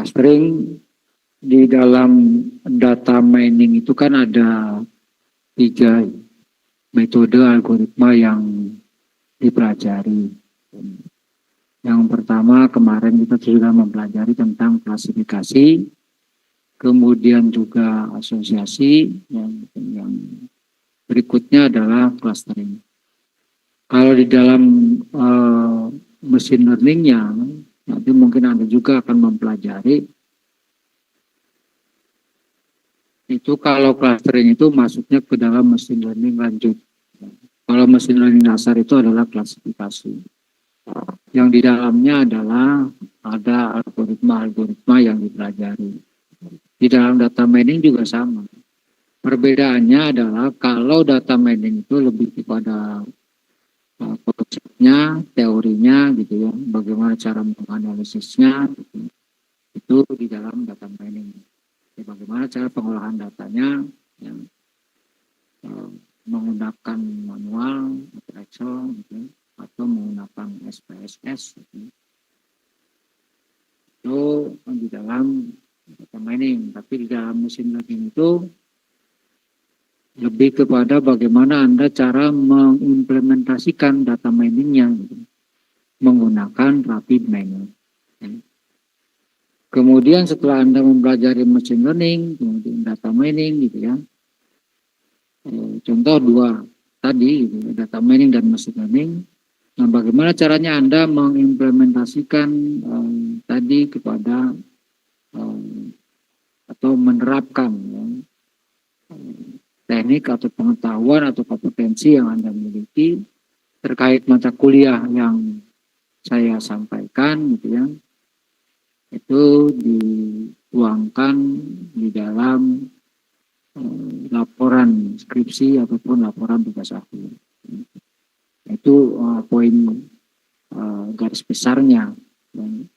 clustering di dalam data mining itu kan ada 3 metode algoritma yang dipelajari. Yang pertama kemarin kita sudah mempelajari tentang klasifikasi, kemudian juga asosiasi, yang berikutnya adalah clustering. Kalau di dalam machine learningnya, nanti mungkin Anda juga akan mempelajari itu kalau clustering itu masuknya ke dalam machine learning lanjut. Kalau machine learning dasar itu adalah klasifikasi. Yang di dalamnya adalah ada algoritma-algoritma yang dipelajari. Di dalam data mining juga sama. Perbedaannya adalah kalau data mining itu lebih kepada konsepnya, teorinya gitu ya, bagaimana cara menganalisisnya gitu. Itu di dalam data mining. Ya, bagaimana cara pengolahan datanya ya, menggunakan manual atau Excel gitu, atau menggunakan SPSS gitu. Itu di dalam data mining, tapi di dalam machine learning itu lebih kepada bagaimana Anda cara mengimplementasikan data miningnya gitu, menggunakan rapid mining. Kemudian setelah Anda mempelajari machine learning, kemudian data mining gitu ya. Contoh 2 tadi gitu, data mining dan machine learning. Nah, bagaimana caranya Anda mengimplementasikan tadi kepada atau menerapkan ya, teknik atau pengetahuan atau kompetensi yang Anda miliki terkait mata kuliah yang saya sampaikan gitu ya, itu dituangkan di dalam laporan skripsi ataupun laporan tugas akhir. Itu poin garis besarnya,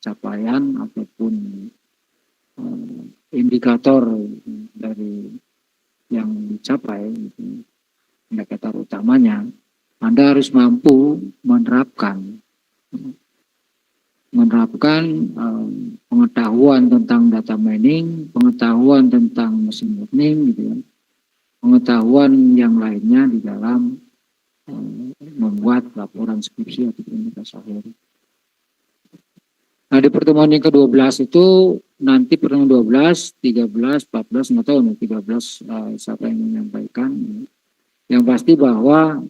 capaian ataupun indikator dari yang dicapai, indikator utamanya, Anda harus mampu menerapkan pengetahuan tentang data mining, pengetahuan tentang machine learning, gitu ya, pengetahuan yang lainnya di dalam membuat laporan skripsi atau tugas akhir. Nah, di pertemuan yang ke-12 itu nanti pertemuan 12, 13, 14, nggak tahu nih 13 siapa yang menyampaikan. Yang pasti bahwa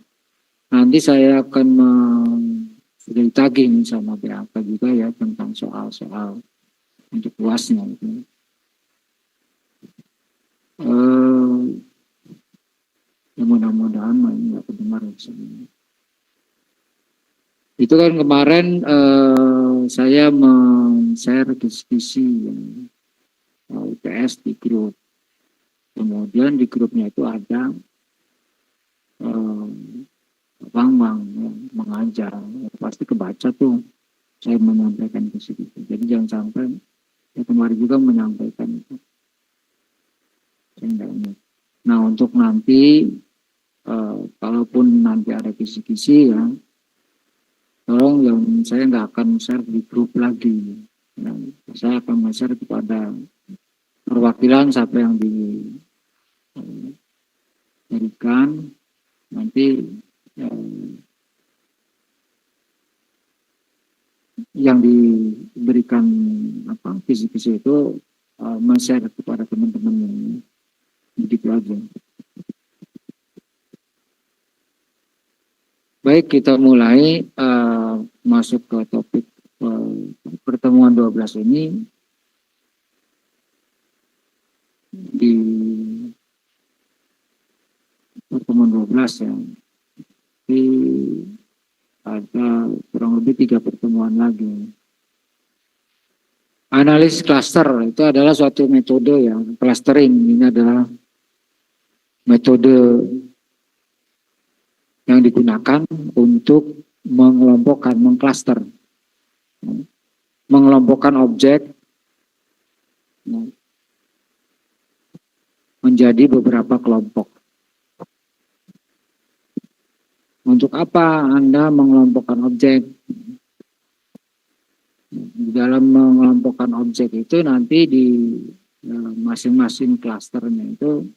nanti saya akan sudah ditagih sama BAK juga ya tentang soal-soal untuk UASnya gitu. Ya mudah-mudahan nggak kedengar sebenarnya. Itu kan kemarin saya men-share diskusi UPS di grup. Kemudian di grupnya itu ada Bang mengajar, pasti kebaca tuh saya menyampaikan ke situ. Jadi jangan sampai ya kemarin juga menyampaikan itu. Nah, untuk nanti kalaupun nanti ada kisi-kisi ya, tolong yang saya nggak akan share di grup lagi. Nah, saya akan share kepada perwakilan siapa yang diberikan nanti yang diberikan kisi-kisi itu men-share kepada teman-teman yang begitu aja. Baik, kita mulai masuk ke topik pertemuan 12 ini. Di pertemuan 12 ya, ada kurang lebih 3 pertemuan lagi. Analisis cluster itu adalah suatu metode ya, clustering ini adalah metode yang digunakan untuk mengelompokkan, mengcluster, mengelompokkan objek menjadi beberapa kelompok. Untuk apa Anda mengelompokkan objek? Di dalam mengelompokkan objek itu nanti di masing-masing klasternya itu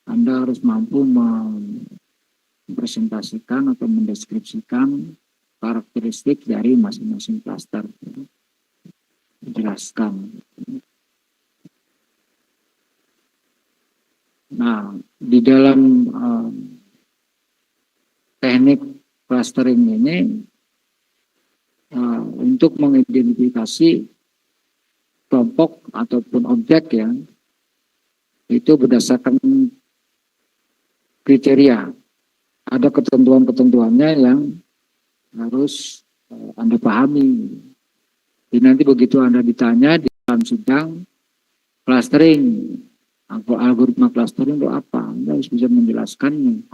Anda harus mampu mempresentasikan atau mendeskripsikan karakteristik dari masing-masing klaster. Jelaskan. Nah, di dalam teknik clustering ini untuk mengidentifikasi kelompok ataupun objek ya, itu berdasarkan kriteria. Ada ketentuan-ketentuannya yang harus Anda pahami. Jadi nanti begitu Anda ditanya di dalam sidang clustering, algoritma clustering itu apa? Anda harus bisa menjelaskannya.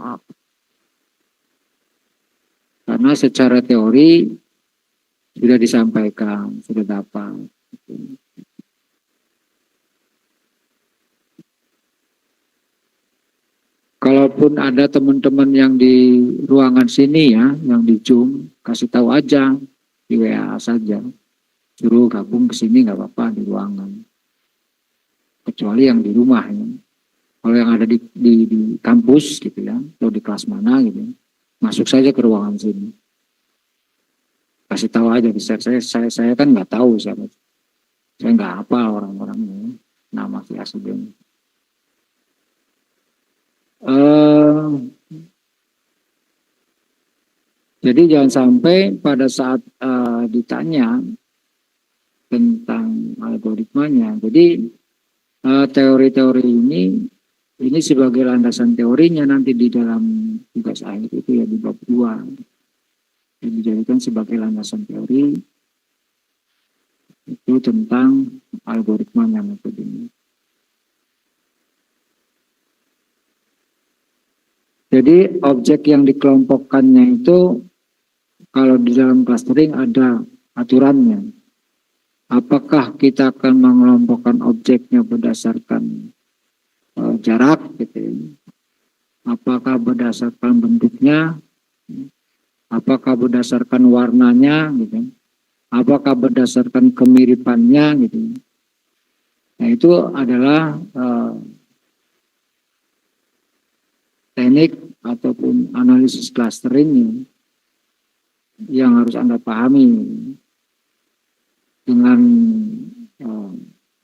Karena secara teori sudah disampaikan, sudah dapat. Kalaupun ada teman-teman yang di ruangan sini ya, yang di Zoom, kasih tahu aja di WA saja. Suruh gabung ke sini nggak apa-apa di ruangan. Kecuali yang di rumah ya. Kalau yang ada di kampus gitu ya, atau di kelas mana gitu, masuk saja ke ruangan sini. Kasih tahu aja, saya kan nggak tahu siapa. Saya nggak hafal orang-orangnya, nama si aslinya. Jadi jangan sampai pada saat ditanya tentang algoritmanya. Jadi teori-teori ini sebagai landasan teorinya nanti di dalam tugas akhir itu ya di bab 2. Dijadikan sebagai landasan teori itu tentang algoritmanya metode ini. Jadi objek yang dikelompokkannya itu kalau di dalam clustering ada aturannya. Apakah kita akan mengelompokkan objeknya berdasarkan jarak, gitu ya. Apakah berdasarkan bentuknya, apakah berdasarkan warnanya, gitu. Apakah berdasarkan kemiripannya, gitu. Nah itu adalah teknik ataupun analisis clustering yang harus Anda pahami dengan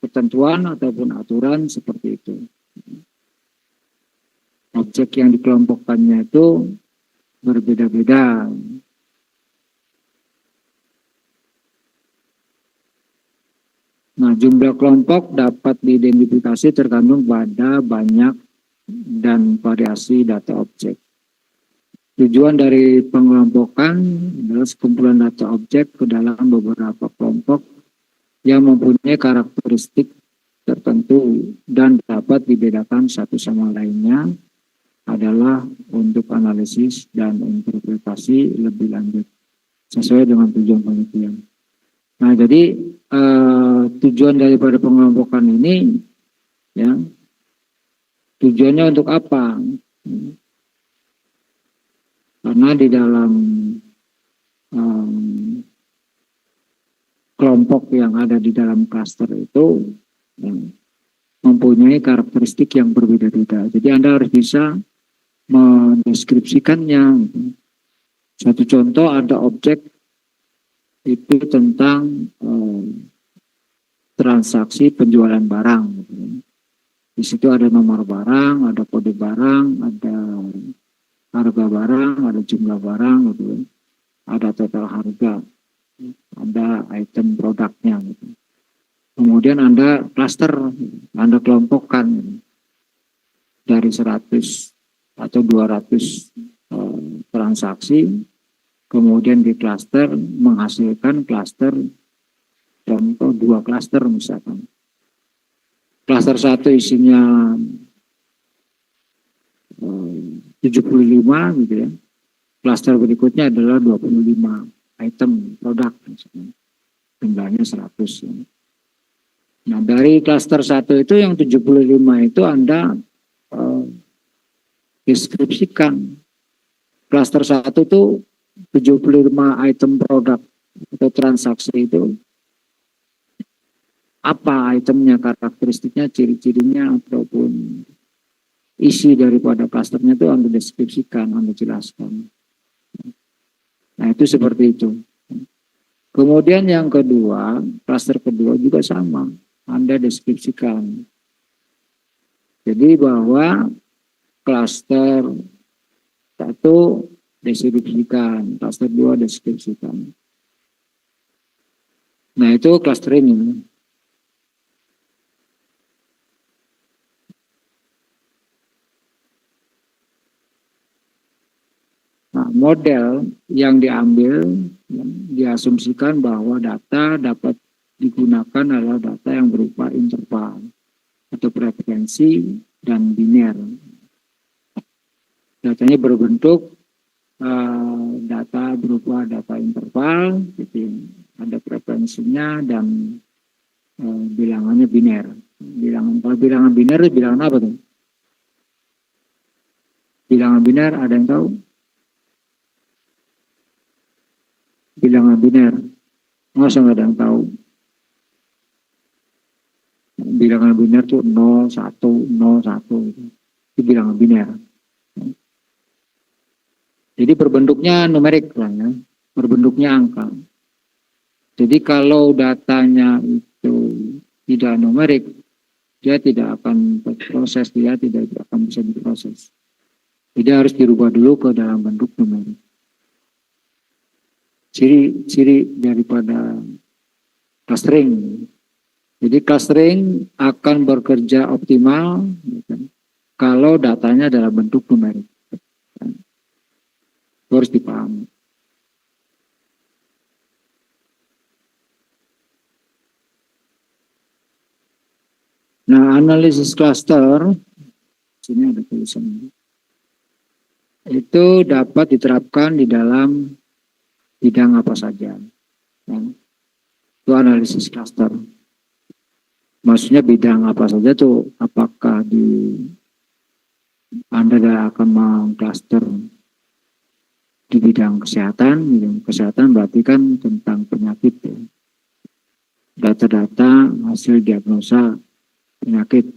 ketentuan ataupun aturan seperti itu. Objek yang dikelompokkannya itu berbeda-beda. Nah, jumlah kelompok dapat diidentifikasi tergantung pada banyak dan variasi data objek. Tujuan dari pengelompokan adalah sekumpulan data objek ke dalam beberapa kelompok yang mempunyai karakteristik tertentu dan dapat dibedakan satu sama lainnya adalah untuk analisis dan interpretasi lebih lanjut sesuai dengan tujuan penelitian. Nah, jadi tujuan daripada pengelompokan ini ya, tujuannya untuk apa? Karena di dalam kelompok yang ada di dalam klaster itu ya, mempunyai karakteristik yang berbeda-beda. Jadi Anda harus bisa mendeskripsikannya. Satu contoh, ada objek itu tentang transaksi penjualan barang. Di situ ada nomor barang, ada kode barang, ada harga barang, ada jumlah barang, gitu. Ada total harga, ada item produknya. Gitu. Kemudian Anda cluster, Anda kelompokkan dari 100 atau 200 transaksi, kemudian di cluster menghasilkan cluster, contoh 2 cluster misalkan. Cluster 1 isinya 75 gitu ya. Cluster berikutnya adalah 25 item produk misalkan. Jumlahnya 100 ya. Nah, dari cluster 1 itu yang 75 itu Anda deskripsikan. Cluster 1 itu 75 item produk atau transaksi itu apa itemnya, karakteristiknya, ciri-cirinya, ataupun isi daripada klasternya itu Anda deskripsikan, Anda jelaskan. Nah itu seperti itu. Kemudian yang kedua, klaster kedua juga sama, Anda deskripsikan. Jadi bahwa klaster satu deskripsikan, klaster 2 deskripsikan. Nah itu clustering. Nah, model yang diambil, diasumsikan bahwa data dapat digunakan adalah data yang berupa interval atau frekuensi dan biner. Datanya berbentuk data berupa data interval, gitu, ada frekuensinya dan bilangannya biner. Kalau bilangan biner, bilangan apa tuh? Bilangan biner ada yang tahu? Bilangan biner, masa nggak ada yang tahu? Bilangan biner tuh 0, 1, 0, 1 itu bilangan biner. Jadi berbentuknya numerik lah ya, berbentuknya angka. Jadi kalau datanya itu tidak numerik, dia tidak akan berproses, dia tidak akan bisa diproses. Jadi harus dirubah dulu ke dalam bentuk numerik. Ciri daripada clustering. Jadi clustering akan bekerja optimal kalau datanya dalam bentuk numerik. Itu harus dipahami. Nah, analisis cluster, sini ada tulisannya, itu dapat diterapkan di dalam bidang apa saja. Ya. Itu analisis cluster. Maksudnya bidang apa saja tuh, apakah Anda akan mengcluster di bidang kesehatan. Bidang kesehatan berarti kan tentang penyakit ya. Data-data hasil diagnosa penyakit,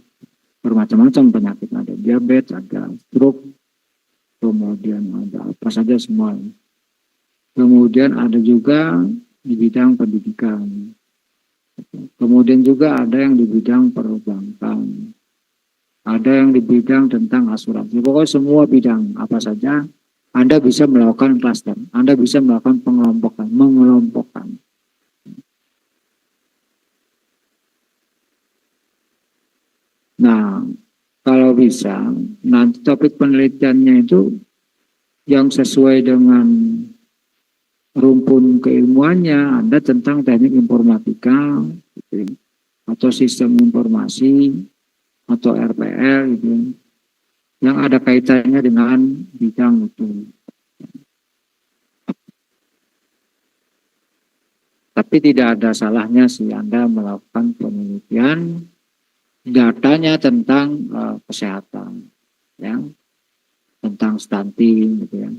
bermacam-macam penyakit, ada diabetes, ada stroke, kemudian ada apa saja semua. Kemudian ada juga di bidang pendidikan. Kemudian juga ada yang di bidang perbankan. Ada yang di bidang tentang asuransi. Pokoknya semua bidang apa saja Anda bisa melakukan cluster. Anda bisa melakukan mengelompokkan. Nah, kalau bisa, nanti topik penelitiannya itu yang sesuai dengan rumpun keilmuannya, Anda tentang teknik informatika, gitu, atau sistem informasi, atau RPL, gitu, yang ada kaitannya dengan bidang itu. Tapi tidak ada salahnya sih Anda melakukan penelitian datanya tentang kesehatan, ya, tentang stunting, gitu ya.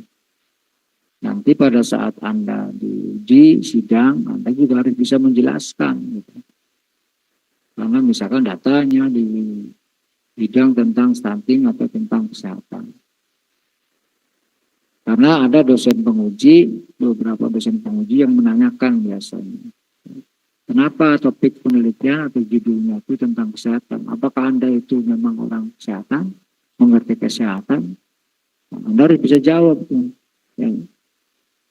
Nanti pada saat Anda diuji sidang, Anda juga harus bisa menjelaskan, gitu. Karena misalkan datanya di bidang tentang stunting atau tentang kesehatan. Karena ada dosen penguji, beberapa dosen penguji yang menanyakan biasanya, kenapa topik penelitian atau judulnya itu tentang kesehatan? Apakah Anda itu memang orang kesehatan, mengerti kesehatan? Anda harus bisa jawab. Ya.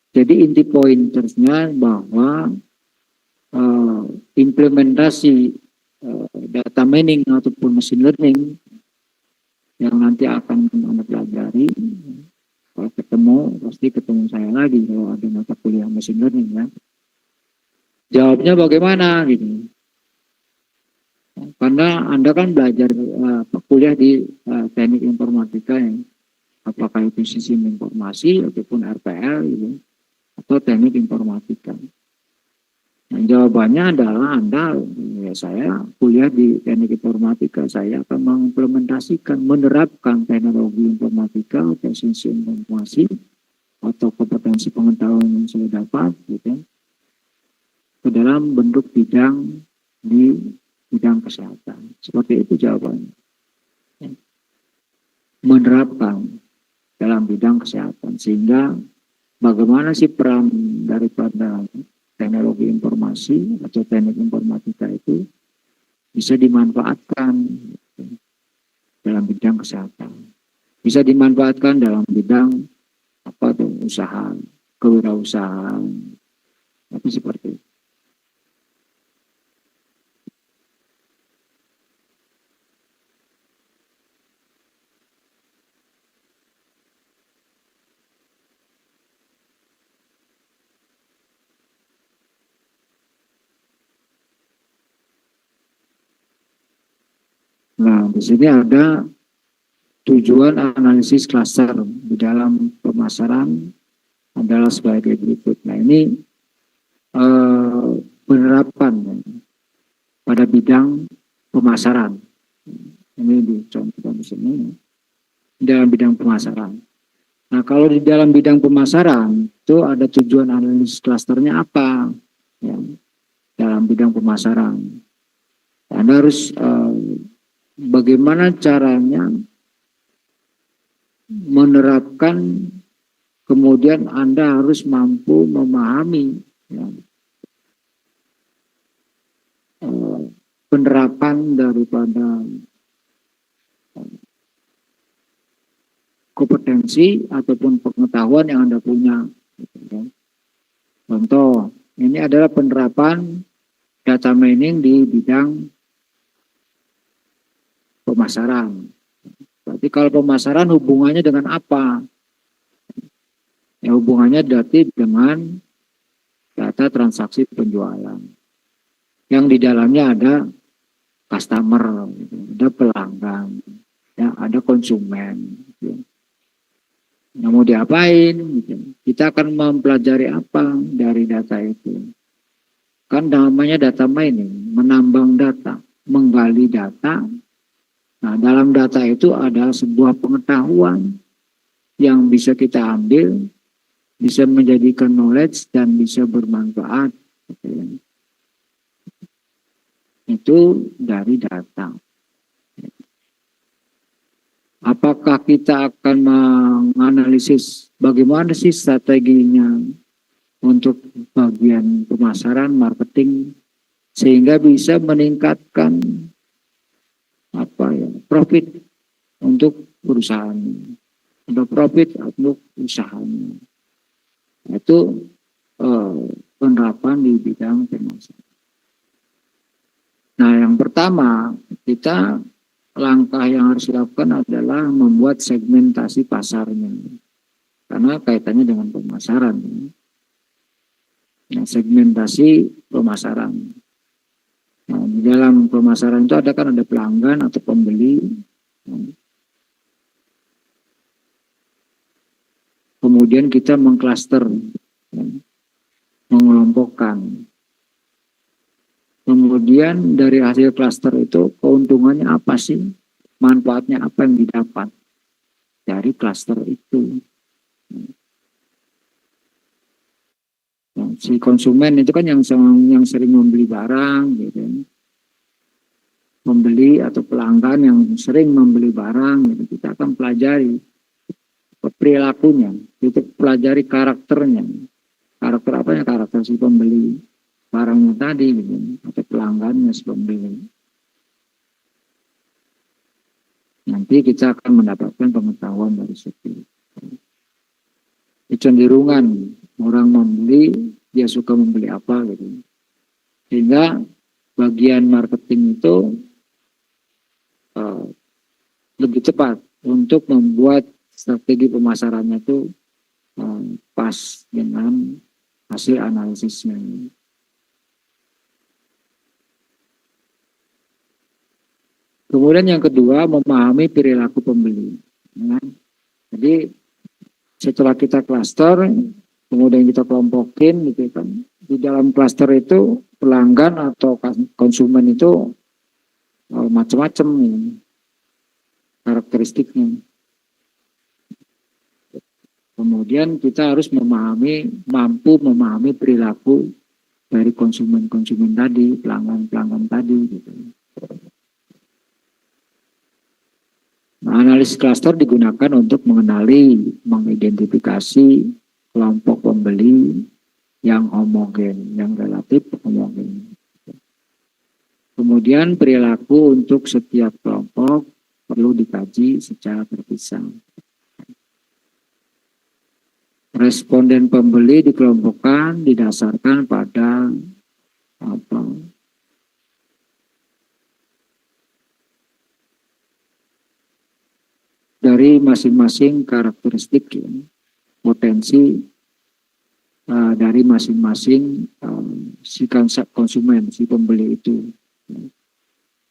Jadi inti pointersnya bahwa implementasi data mining ataupun machine learning yang nanti akan Anda pelajari, kalau ketemu, pasti ketemu saya lagi kalau ada mata kuliah machine learning ya. Jawabnya bagaimana gitu. Karena Anda kan belajar kuliah di teknik informatika yang apakah itu sistem informasi ataupun RPL gitu, atau teknik informatika. Nah, jawabannya adalah saya kuliah di teknik informatika, saya akan mengimplementasikan, menerapkan teknologi informatika atau sistem informasi atau kompetensi pengetahuan yang saya dapat gitu, ke dalam bentuk bidang di bidang kesehatan. Seperti itu jawabannya. Menerapkan dalam bidang kesehatan, sehingga bagaimana sih peran daripada teknologi informasi atau teknik informatika itu bisa dimanfaatkan dalam bidang kesehatan, bisa dimanfaatkan dalam bidang apa tuh, usaha, kewirausahaan, tapi seperti itu. Nah, di sini ada tujuan analisis klaster di dalam pemasaran adalah sebagai berikut. Nah, ini penerapan ya, pada bidang pemasaran. Ini dicontohkan di sini dalam bidang pemasaran. Nah, kalau di dalam bidang pemasaran itu ada tujuan analisis klasternya apa? Ya, dalam bidang pemasaran, Anda harus bagaimana caranya menerapkan, kemudian Anda harus mampu memahami ya, penerapan daripada kompetensi ataupun pengetahuan yang Anda punya. Contoh, ini adalah penerapan data mining di bidang pemasaran. Berarti kalau pemasaran hubungannya dengan apa? Ya, hubungannya berarti dengan data transaksi penjualan. Yang di dalamnya ada customer, ada pelanggan, ya, ada konsumen. Gitu. Nah, mau diapain? Gitu. Kita akan mempelajari apa dari data itu? Kan namanya data mining, menambang data, menggali data. Nah, dalam data itu ada sebuah pengetahuan yang bisa kita ambil, bisa menjadikan knowledge dan bisa bermanfaat. Itu dari data. Apakah kita akan menganalisis bagaimana sih strateginya untuk bagian pemasaran, marketing, sehingga bisa meningkatkan apa ya, profit untuk perusahaan, ada profit untuk usahanya. Itu penerapan di bidang pemasaran. Nah, yang pertama, kita langkah yang harus dilakukan adalah membuat segmentasi pasarnya, karena kaitannya dengan pemasaran. Nah, segmentasi pemasaran. Nah, di dalam pemasaran itu ada kan ada pelanggan atau pembeli. Kemudian kita mengklaster, mengelompokkan. Kemudian dari hasil klaster itu keuntungannya apa sih? Manfaatnya apa yang didapat dari klaster itu? Nah, si konsumen itu kan yang sering membeli barang, gitu. Membeli atau pelanggan yang sering membeli barang, gitu. Kita akan pelajari perilakunya, kita pelajari karakternya. Karakter apa ya? Karakter si pembeli barangnya tadi, gitu, atau pelanggannya si pembeli. Nanti kita akan mendapatkan pengetahuan dari situ. Kecenderungan orang membeli, dia suka membeli apa gitu. Sehingga bagian marketing itu lebih cepat untuk membuat strategi pemasarannya itu pas dengan hasil analisisnya. Kemudian yang kedua, memahami perilaku pembeli. Ya. Jadi setelah kita klaster, kemudian kita kelompokin, gitu kan. Di dalam klaster itu pelanggan atau konsumen itu macam-macam karakteristiknya. Kemudian kita harus mampu memahami perilaku dari konsumen-konsumen tadi, pelanggan-pelanggan tadi, gitu. Analisis klaster digunakan untuk mengenali, mengidentifikasi kelompok pembeli yang homogen, yang relatif homogen. Kemudian perilaku untuk setiap kelompok perlu dikaji secara terpisah. Responden pembeli dikelompokkan didasarkan pada apa? Dari masing-masing karakteristik ya, potensi dari masing-masing si konsumen, si pembeli itu.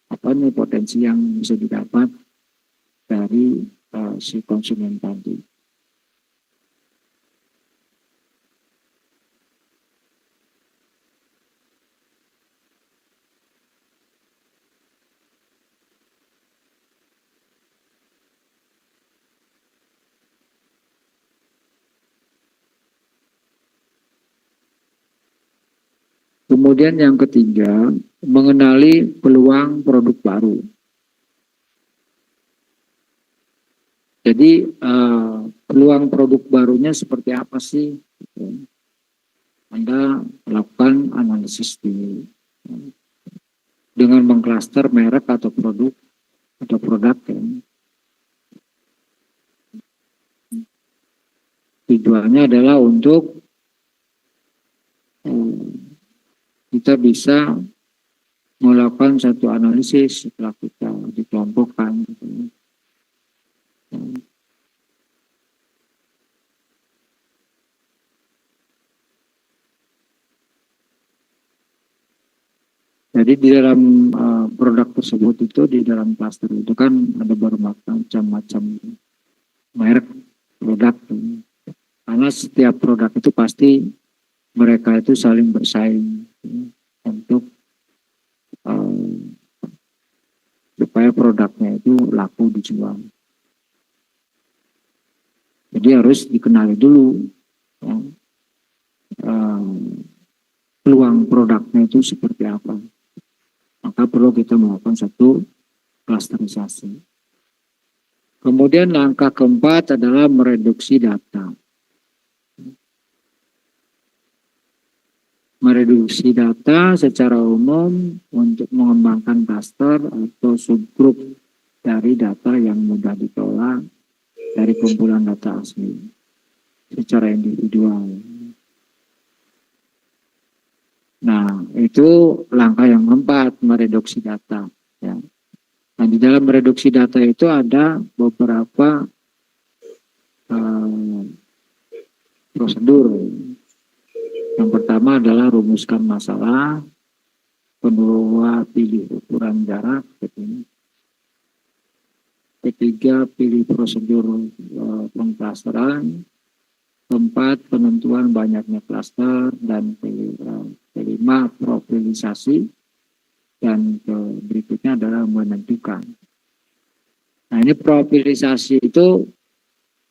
Apa nih potensi yang bisa didapat dari si konsumen tadi. Kemudian yang ketiga, mengenali peluang produk baru. Jadi peluang produk barunya seperti apa sih? Anda lakukan analisis dengan mengklaster merek atau produk ya. Tujuannya adalah untuk kita bisa melakukan satu analisis setelah kita dikelompokkan. Jadi di dalam produk tersebut itu, di dalam klaster itu kan ada bermacam-macam merek produk. Karena setiap produk itu pasti mereka itu saling bersaing untuk supaya produknya itu laku dijual. Jadi harus dikenali dulu ya, peluang produknya itu seperti apa. Maka perlu kita melakukan satu klasterisasi. Kemudian langkah keempat adalah mereduksi data. Mereduksi data secara umum untuk mengembangkan klaster atau subgrup dari data yang mudah dikelola dari kumpulan data asli secara individual. Nah, itu langkah yang keempat, mereduksi data. Ya. Nah, di dalam mereduksi data itu ada beberapa prosedur. Yang pertama adalah rumuskan masalah, kedua pilih ukuran jarak, ketiga pilih prosedur pengklasteran, keempat penentuan banyaknya klaster, dan kelima profilisasi, dan berikutnya adalah menentukan. Nah ini profilisasi itu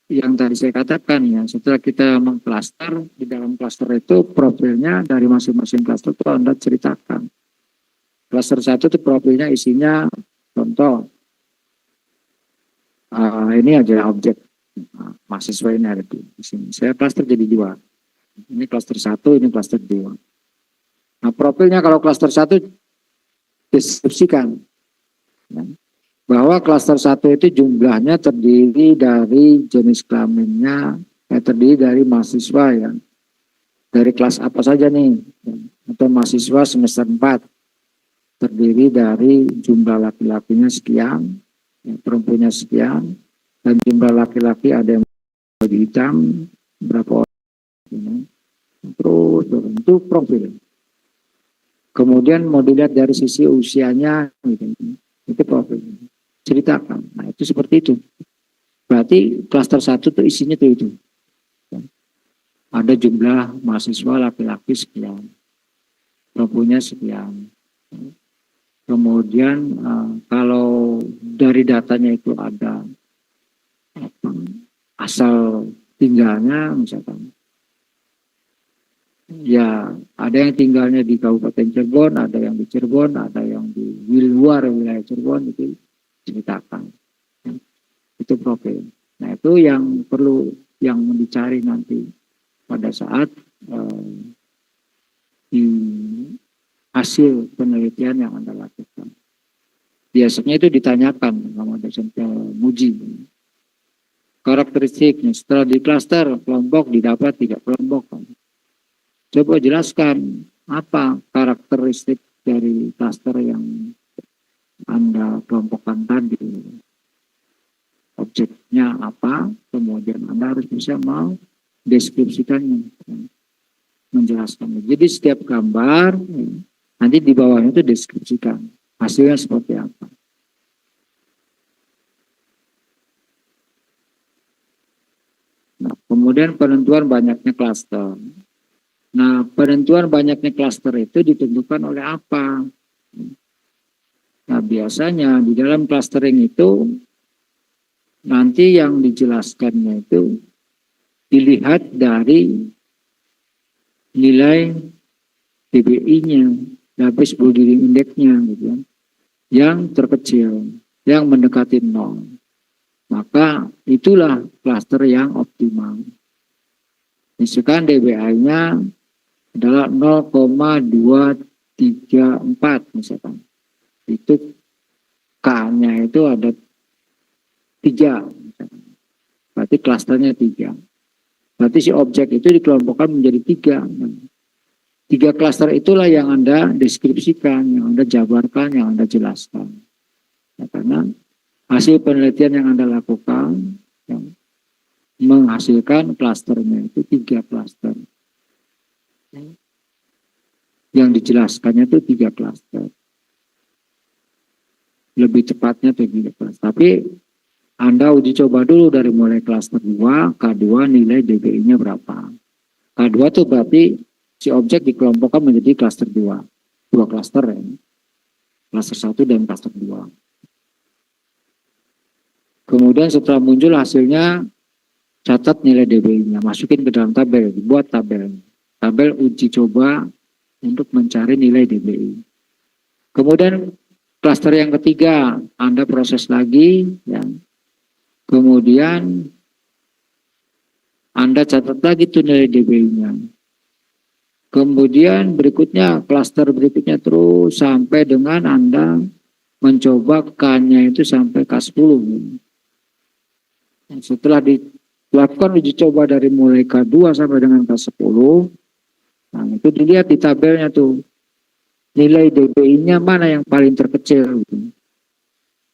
yang tadi saya katakan ya, setelah kita mengklaster, di dalam klaster itu profilnya dari masing-masing klaster itu Anda ceritakan. Klaster 1 itu profilnya isinya contoh, ini aja objek mahasiswa ini ada di sini. Saya klaster jadi 2. Ini klaster 1, ini klaster 2. Nah profilnya kalau klaster 1 deskripsikan. Ya. Bahwa klaster 1 itu jumlahnya terdiri dari jenis kelaminnya, terdiri dari mahasiswa ya, dari kelas apa saja nih, atau mahasiswa semester 4, terdiri dari jumlah laki-lakinya sekian, perempuannya sekian, dan jumlah laki-laki ada yang baju hitam, berapa orang, terus itu profil. Kemudian mau dilihat dari sisi usianya, gitu. Itu profil. Ceritakan. Nah itu seperti itu. Berarti klaster 1 itu isinya itu. Ada jumlah mahasiswa laki-laki sekian, perempuannya sekian. Kemudian kalau dari datanya itu ada asal tinggalnya misalkan, ya ada yang tinggalnya di Kabupaten Cirebon, ada yang di Cirebon, ada yang di luar wilayah Cirebon, itu ceritakan. itu profil. Nah itu yang perlu yang dicari nanti pada saat di hasil penelitian yang Anda lakukan. Biasanya itu ditanyakan sama dosen penguji. Karakteristiknya setelah di klaster kelompok didapat 3 kelompok. Coba jelaskan apa karakteristik dari klaster yang Anda kelompokkan tadi. Objeknya apa, kemudian Anda harus bisa mendeskripsikannya, menjelaskannya. Jadi setiap gambar, nanti di bawahnya itu deskripsikan. Hasilnya seperti apa. Nah, kemudian penentuan banyaknya klaster. Nah, penentuan banyaknya klaster itu ditentukan oleh apa? Nah, biasanya di dalam clustering itu nanti yang dijelaskannya itu dilihat dari nilai DBI-nya, Database Building Index-nya, gitu ya, yang terkecil, yang mendekati 0. Maka itulah klaster yang optimal. Misalkan DBI-nya adalah 0,234 misalkan. Itu K-nya itu ada 3. Misalkan. Berarti klasternya 3. Berarti si objek itu dikelompokkan menjadi 3. 3 klaster itulah yang Anda deskripsikan, yang Anda jabarkan, yang Anda jelaskan. Ya, karena hasil penelitian yang Anda lakukan yang menghasilkan klasternya itu 3 klaster. Yang dijelaskannya itu 3 klaster. Lebih tepatnya 3 klaster. Tapi Anda uji coba dulu dari mulai klaster 2, K2 nilai DBI-nya berapa. K2 itu berarti si objek dikelompokkan menjadi klaster 2. 2 klaster ya. Klaster 1 dan klaster 2. Kemudian setelah muncul hasilnya, catat nilai DBI-nya, masukin ke dalam tabel, buat tabel. Tabel uji coba untuk mencari nilai DBI. Kemudian klaster yang ketiga, Anda proses lagi, ya. Kemudian Anda catat lagi tuh nilai DBI-nya. Kemudian berikutnya, klaster berikutnya terus sampai dengan Anda mencoba K-nya itu sampai K10. Setelah dilakukan uji coba dari mulai K2 sampai dengan K10, nah itu dilihat di tabelnya tuh, nilai DBI-nya mana yang paling terkecil.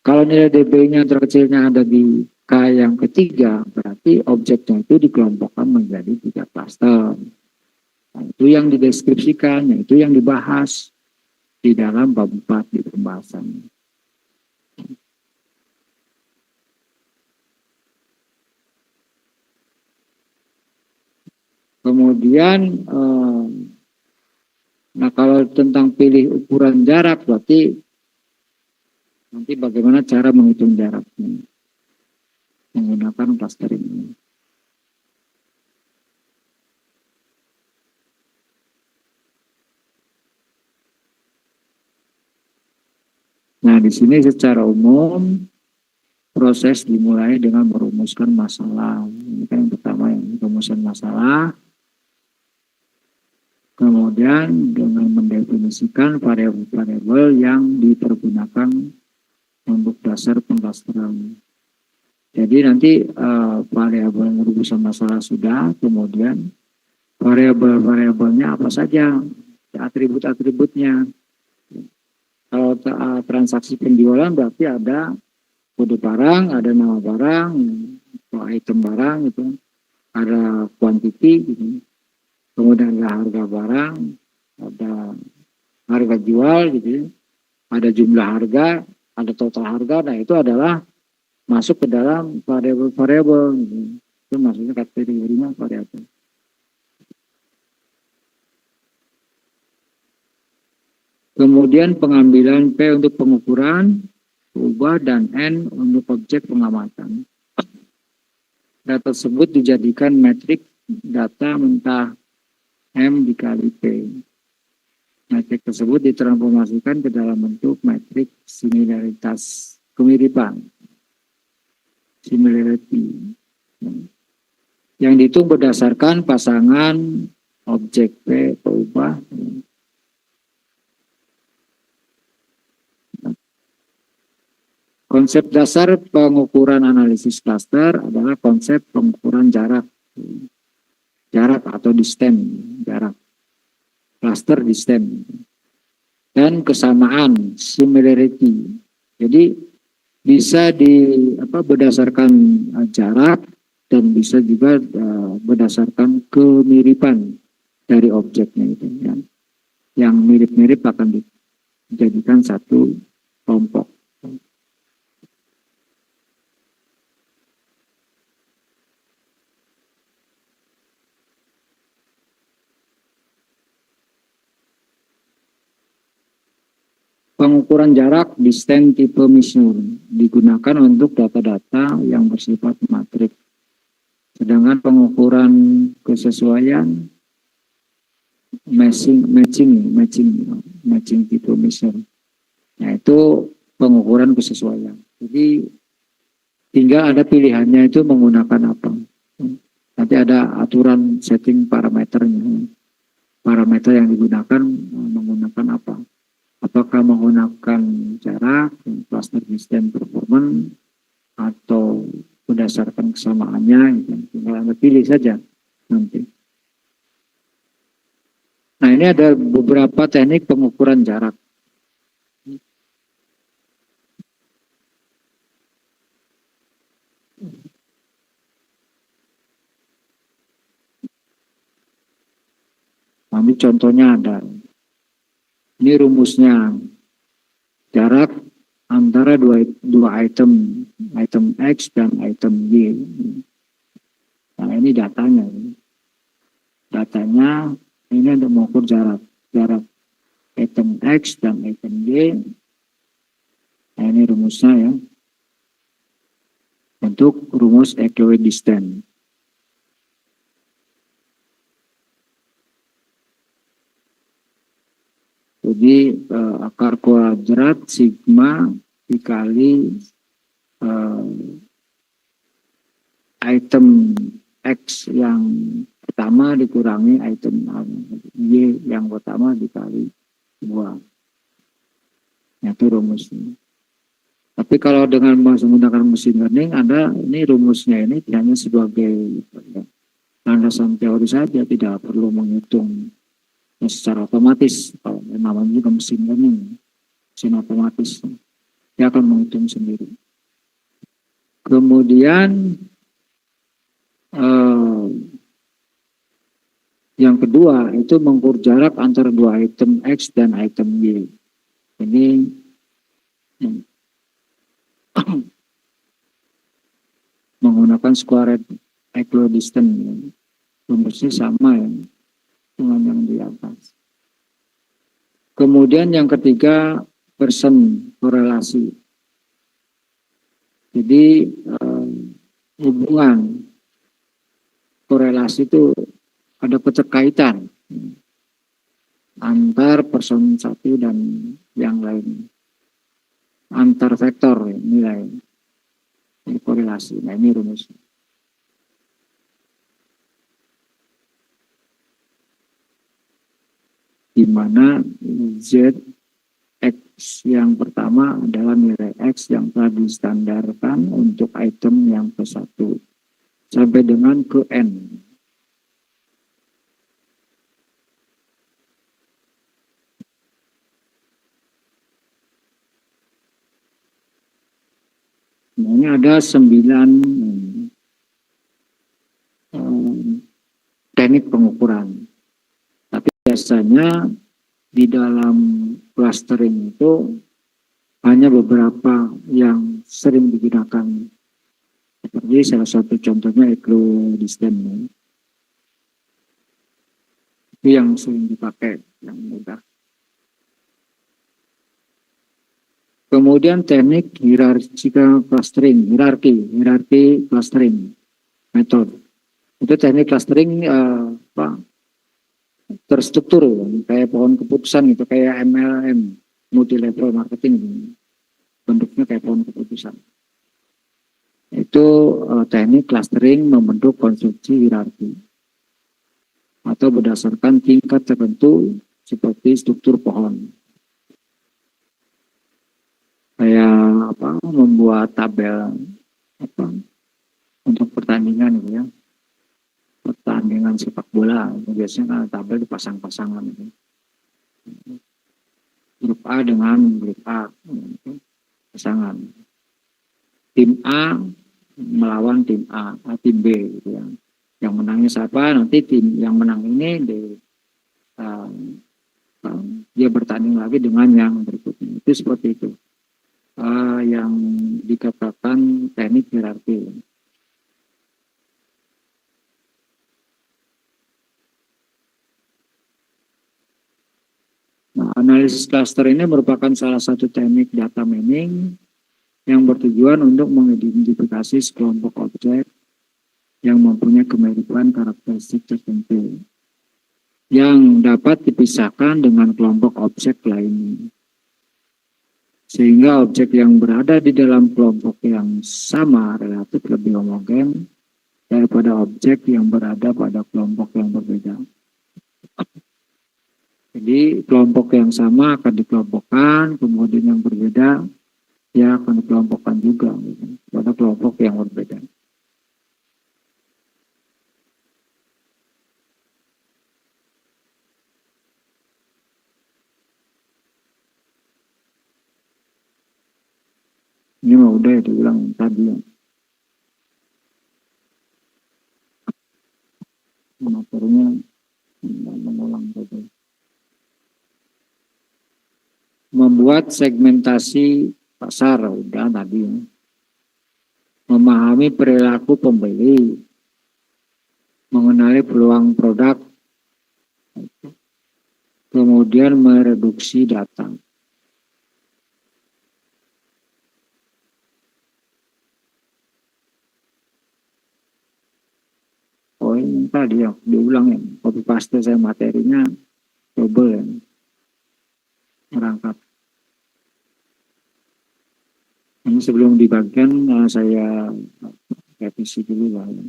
Kalau nilai DBI-nya terkecilnya ada di K yang ketiga, berarti objeknya itu dikelompokkan menjadi 3 klaster. Nah, itu yang dideskripsikan, itu yang dibahas di dalam bab 4 di pembahasan. Kemudian, nah kalau tentang pilih ukuran jarak, berarti nanti bagaimana cara menghitung jaraknya menggunakan clustering ini. Nah, di sini secara umum proses dimulai dengan merumuskan masalah. Ini kan yang pertama, yang merumuskan masalah. Kemudian dengan mendefinisikan variabel-variabel yang dipergunakan untuk dasar pengklasteran. Jadi nanti variabel rumusan masalah sudah, kemudian variabel-variabelnya apa saja, atribut-atributnya. Kalau transaksi penjualan berarti ada kode barang, ada nama barang, item barang itu, ada quantity gitu. Kemudian ada harga barang, ada harga jual gitu, ada jumlah harga, ada total harga. Nah itu adalah masuk ke dalam variabel-variabel gitu. Itu maksudnya kategorinya variabel. Kemudian pengambilan P untuk pengukuran, ubah dan N untuk objek pengamatan. Data tersebut dijadikan metrik data mentah M dikali P. Metrik tersebut ditransformasikan ke dalam bentuk metrik similaritas kemiripan. similarity. Yang dihitung berdasarkan pasangan objek P berubah. Konsep dasar pengukuran analisis klaster adalah konsep pengukuran jarak. Jarak atau distance, jarak. Cluster distance. Dan kesamaan, similarity. Jadi bisa berdasarkan jarak dan bisa juga berdasarkan kemiripan dari objeknya itu. Ya. Yang mirip-mirip akan dijadikan satu kelompok. Pengukuran jarak distance tipe measure digunakan untuk data-data yang bersifat matrik. Sedangkan pengukuran kesesuaian matching tipe measure, yaitu pengukuran kesesuaian. Jadi tinggal ada pilihannya itu menggunakan apa. Nanti ada aturan setting parameternya. Parameter yang digunakan menggunakan apa. Apakah menggunakan jarak, cluster distance performance, atau berdasarkan kesamaannya, gitu. Tinggal Anda pilih saja nanti. Nah, ini ada beberapa teknik pengukuran jarak. Nanti contohnya ada. Ini rumusnya, jarak antara dua item X dan item Y. Nah, ini datanya. Datanya ini untuk mengukur jarak item X dan item Y. Nah, ini rumusnya ya. Untuk rumus equidistant. Jadi akar kuadrat sigma dikali item X yang pertama dikurangi item Y yang pertama dikali 2. Itu rumusnya. Tapi kalau dengan menggunakan machine learning, ini rumusnya ini hanya sebagai landasan teori saja, tidak perlu menghitung secara otomatis. Kalau namanya juga mesin learning, mesin otomatis, dia akan menghitung sendiri. Kemudian yang kedua itu mengukur jarak antara dua item X dan item Y. Ini menggunakan squared equidistant. Rumusnya sama ya dengan yang di atas. Kemudian yang ketiga Pearson korelasi. Jadi hubungan korelasi itu ada keterkaitan antar person satu dan yang lain, antar vektor nilai ini korelasi. Nah, ini rumusnya. Di mana Z X yang pertama adalah nilai X yang telah distandarkan untuk item yang ke-1 sampai dengan ke N. Nah, ini ada 9 teknik pengukuran. Tapi biasanya di dalam clustering itu hanya beberapa yang sering digunakan. Seperti salah satu contohnya equidistant. Itu yang sering dipakai, yang mudah. Kemudian teknik hierarchical clustering, hierarki clustering method. Itu teknik clustering terstruktur, kayak pohon keputusan gitu, kayak MLM, multi level marketing, bentuknya kayak pohon keputusan. Itu teknik clustering membentuk konstruksi hierarki atau berdasarkan tingkat tertentu seperti struktur pohon. Kayak apa, membuat tabel apa untuk pertandingan gitu ya. Pertandingan sepak bola biasanya kan tabel dipasang-pasangan gitu. Grup A dengan grup A gitu, pasangan. Tim A melawan tim A, tim B gitu ya. Yang menangnya siapa, nanti tim yang menang ini uh, dia bertanding lagi dengan yang berikutnya. Itu seperti itu. Yang dikatakan teknik hierarki. Nah, analisis cluster ini merupakan salah satu teknik data mining yang bertujuan untuk mengidentifikasi sekelompok objek yang mempunyai kemiripan karakteristik tertentu yang dapat dipisahkan dengan kelompok objek lainnya. Sehingga objek yang berada di dalam kelompok yang sama relatif lebih homogen daripada objek yang berada pada kelompok yang berbeda. Jadi kelompok yang sama akan dikelompokkan, kemudian yang berbeda ya akan dikelompokkan juga gitu, pada kelompok yang berbeda. Ini mah udah ya diulang tadi ya. Materinya mengulang tadi. Membuat segmentasi pasar udah tadi ya. Memahami perilaku pembeli, mengenali peluang produk, kemudian mereduksi data. Oh ini tadi ya, diulang ya, copy paste saya materinya double ya, merangkap. Ini sebelum dibagikan saya revisi dulu lah ya.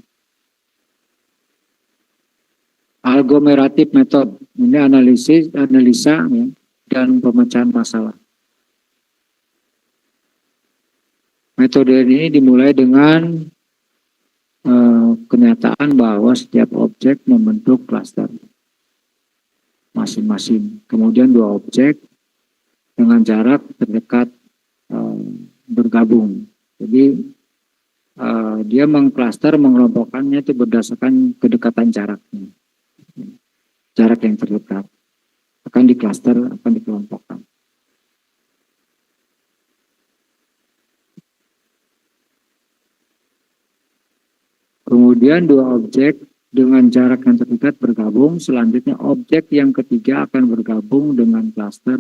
Aglomerative method, ini analisa ya, dan pemecahan masalah. Metode ini dimulai dengan kenyataan bahwa setiap objek membentuk klaster masing-masing. Kemudian dua objek dengan jarak terdekat bergabung. Jadi dia mengklaster, mengelompokkannya itu berdasarkan kedekatan jaraknya. Jarak yang terdekat akan diklaster, akan dikelompokkan. Kemudian dua objek dengan jarak yang terdekat bergabung, selanjutnya objek yang ketiga akan bergabung dengan klaster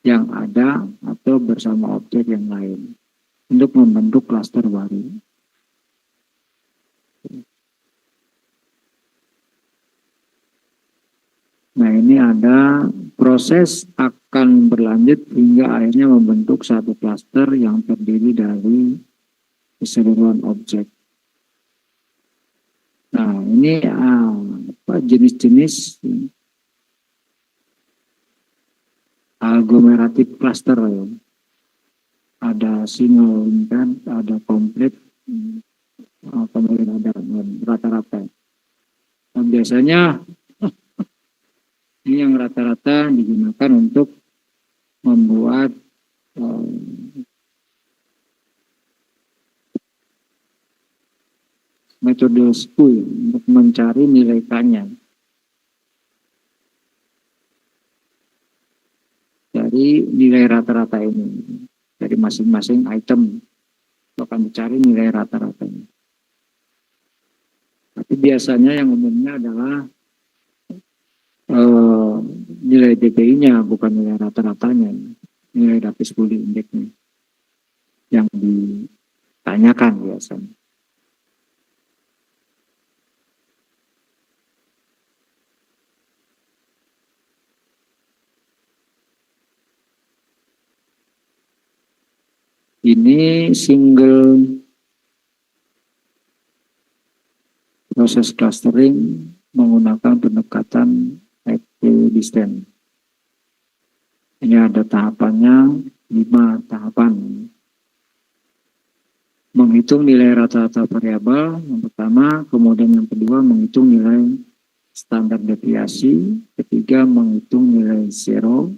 yang ada atau bersama objek yang lain untuk membentuk klaster baru. Nah ini ada proses akan berlanjut hingga akhirnya membentuk satu klaster yang terdiri dari keseluruhan objek. Nah ini jenis-jenis aglomerative cluster ya. Ada single linked, ada komplit, kemudian ada rata-rata. Dan biasanya ini yang rata-rata digunakan untuk membuat metode SPUI untuk mencari nilai K-nya dari nilai rata-rata ini, dari masing-masing item akan dicari nilai rata-ratanya. Tapi biasanya yang umumnya adalah nilai DPI-nya, bukan nilai rata-ratanya, nilai Davis Bully Index-nya yang ditanyakan biasanya. Ini single proses clustering menggunakan pendekatan equidistant. Ini ada tahapannya, 5 tahapan. Menghitung nilai rata-rata variabel yang pertama, kemudian yang kedua menghitung nilai standar deviasi, ketiga menghitung nilai zero,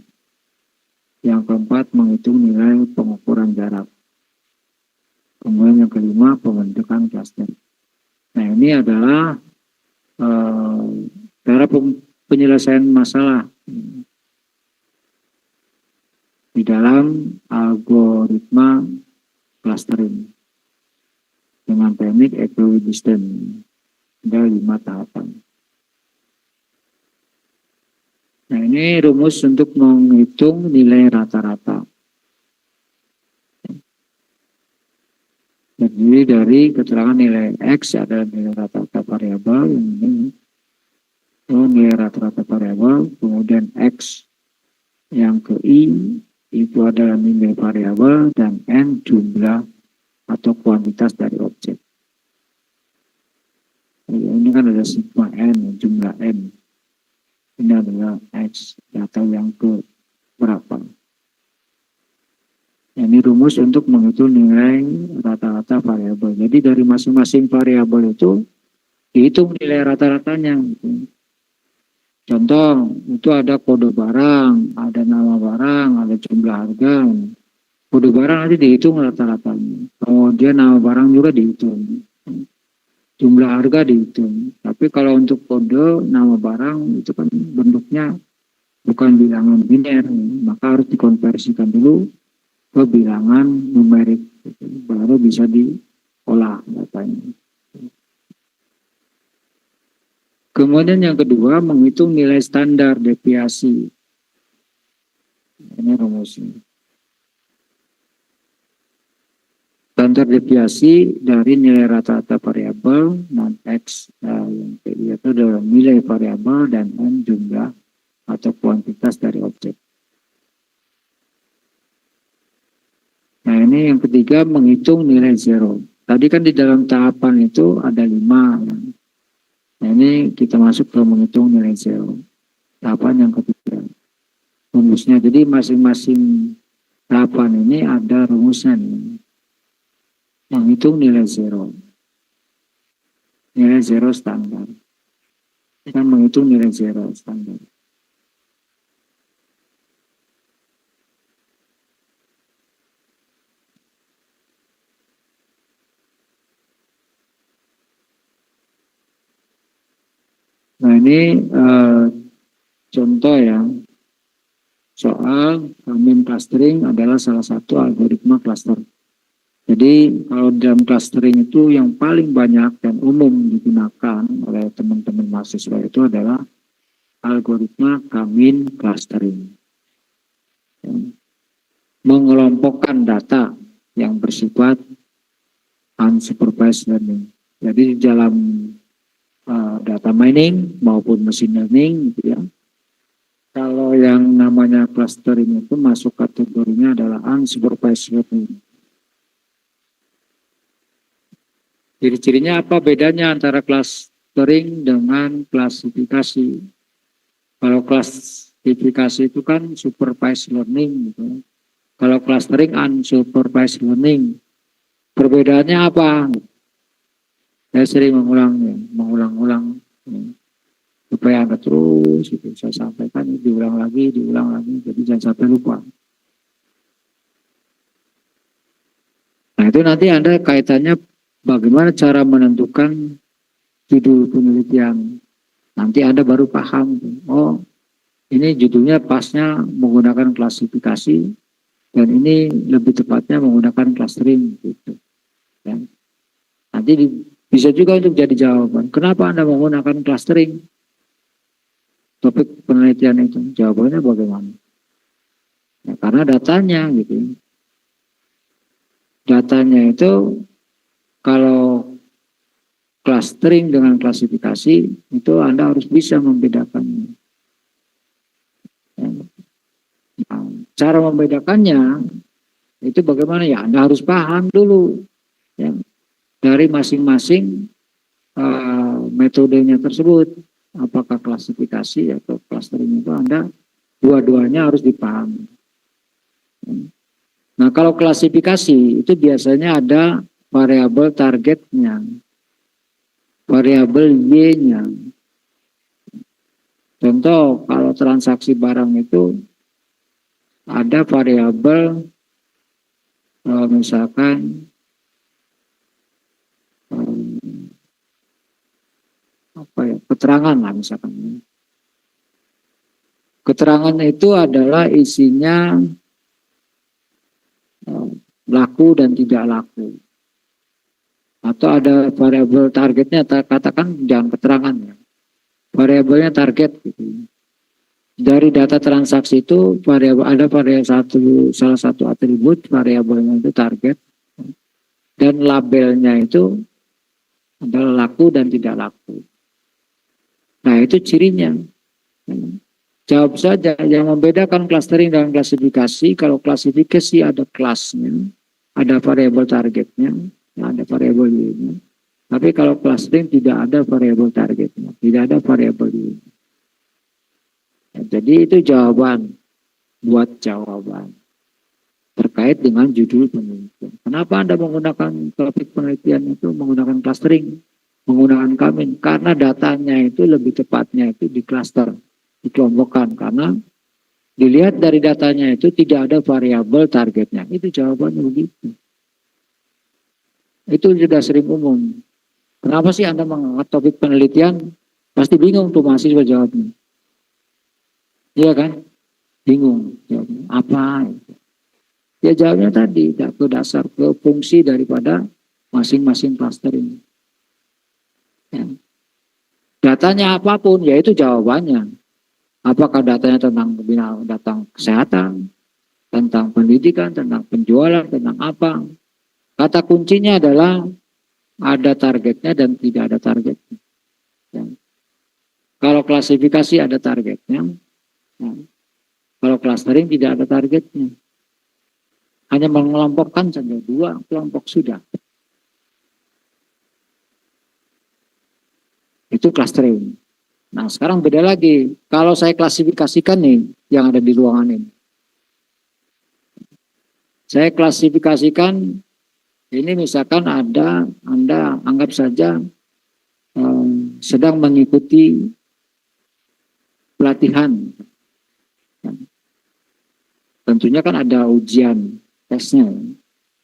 yang keempat menghitung nilai pengukuran jarak, kemudian yang kelima pembentukan cluster. Nah, ini adalah cara penyelesaian masalah di dalam algoritma clustering dengan teknik equidistant. Ada 5 tahapan. Nah, ini rumus untuk menghitung nilai rata-rata. Terdiri dari keterangan nilai X adalah nilai rata-rata variabel, ini nilai rata-rata variabel, kemudian X yang ke I itu adalah nilai variabel, dan N jumlah atau kuantitas dari objek. Ini kan ada sigma N, jumlah N. Ini adalah X, data yang ke berapa. Ini rumus untuk menghitung nilai rata-rata variabel. Jadi dari masing-masing variabel itu dihitung nilai rata-ratanya. Contoh, itu ada kode barang, ada nama barang, ada jumlah harga. Kode barang nanti dihitung rata-ratanya. Kemudian nama barang juga dihitung. Jumlah harga dihitung. Tapi kalau untuk kode nama barang itu kan bentuknya bukan bilangan biner, maka harus dikonversikan dulu ke bilangan numerik, baru bisa diolah datanya. Kemudian yang kedua menghitung nilai standar deviasi. Ini rumusnya. Standar deviasi dari nilai rata-rata variabel non X yang itu adalah nilai variabel dan N jumlah atau kuantitas dari objek. Nah, ini yang ketiga menghitung nilai zero. Tadi kan di dalam tahapan itu ada 5. Nah, ini kita masuk ke menghitung nilai zero. Tahapan yang ketiga. Rumusnya, jadi masing-masing tahapan ini ada rumusnya nih. Menghitung nilai zero. Nilai zero standar. Kita menghitung nilai zero standar. Nah, ini contoh ya. Soal Ramin clustering adalah salah satu algoritma cluster. Jadi kalau dalam clustering itu yang paling banyak dan umum digunakan oleh teman-teman mahasiswa itu adalah algoritma Ramin clustering. Mengelompokkan data yang bersifat unsupervised learning. Jadi di dalam data mining maupun machine learning gitu ya. Kalau yang namanya clustering itu masuk kategorinya adalah unsupervised learning. Ciri-cirinya apa bedanya antara clustering dengan klasifikasi? Kalau klasifikasi itu kan supervised learning gitu. Kalau clustering unsupervised learning. Perbedaannya apa? Saya sering mengulang-ulang supaya Anda terus gitu. Saya sampaikan diulang lagi, jadi jangan sampai lupa. Nah, itu nanti Anda kaitannya bagaimana cara menentukan judul penelitian. Nanti Anda baru paham. Oh, ini judulnya pasnya menggunakan klasifikasi dan ini lebih tepatnya menggunakan clustering gitu. Ya. Nanti bisa juga untuk jadi jawaban. Kenapa Anda menggunakan clustering? Topik penelitian itu. Jawabannya bagaimana? Ya, karena datanya gitu. Datanya itu kalau clustering dengan klasifikasi itu Anda harus bisa membedakannya. Nah, cara membedakannya itu bagaimana ya? Anda harus paham dulu ya, dari masing-masing metodenya tersebut, apakah klasifikasi atau clustering itu Anda dua-duanya harus dipahami. Nah, kalau klasifikasi itu biasanya ada variabel targetnya, variabel Y-nya. Contoh, kalau transaksi barang itu ada variabel misalkan keterangan lah misalkan. Keterangan itu adalah isinya laku dan tidak laku. Atau ada variabel targetnya, katakan jangan keterangan ya. Variabelnya target gitu. Dari data transaksi itu ada salah satu atribut variabelnya itu target dan labelnya itu adalah laku dan tidak laku. Nah, itu cirinya. Jawab saja, yang membedakan clustering dan klasifikasi, kalau klasifikasi ada kelasnya, ada variabel targetnya, ada variabel Y-nya. Tapi kalau clustering tidak ada variabel targetnya, tidak ada variabel Y-nya. Jadi itu jawaban, buat jawaban terkait dengan judul penelitian. Kenapa Anda menggunakan topik penelitian itu menggunakan clustering, menggunakan Kamin? Karena datanya itu lebih tepatnya itu di cluster, dikelompokkan, karena dilihat dari datanya itu tidak ada variabel targetnya. Itu jawabannya begitu. Itu sudah sering umum. Kenapa sih Anda mengangkat topik penelitian? Pasti bingung tuh mahasiswa jawabnya. Iya kan? Bingung jawabnya. Apa? Ya jawabnya tadi, ke dasar, ke fungsi daripada masing-masing cluster ini. Ya. Datanya apapun, yaitu jawabannya. Apakah datanya tentang kesehatan, tentang pendidikan, tentang penjualan, tentang apa. Kata kuncinya adalah ada targetnya dan tidak ada targetnya. Ya. Kalau klasifikasi ada targetnya, ya. Kalau clustering tidak ada targetnya. Hanya mengelompokkan saja, 2 kelompok sudah. Itu clustering. Nah, sekarang beda lagi. Kalau saya klasifikasikan nih, yang ada di ruangan ini. Saya klasifikasikan, ini misalkan ada, Anda anggap saja sedang mengikuti pelatihan. Tentunya kan ada ujian, tesnya.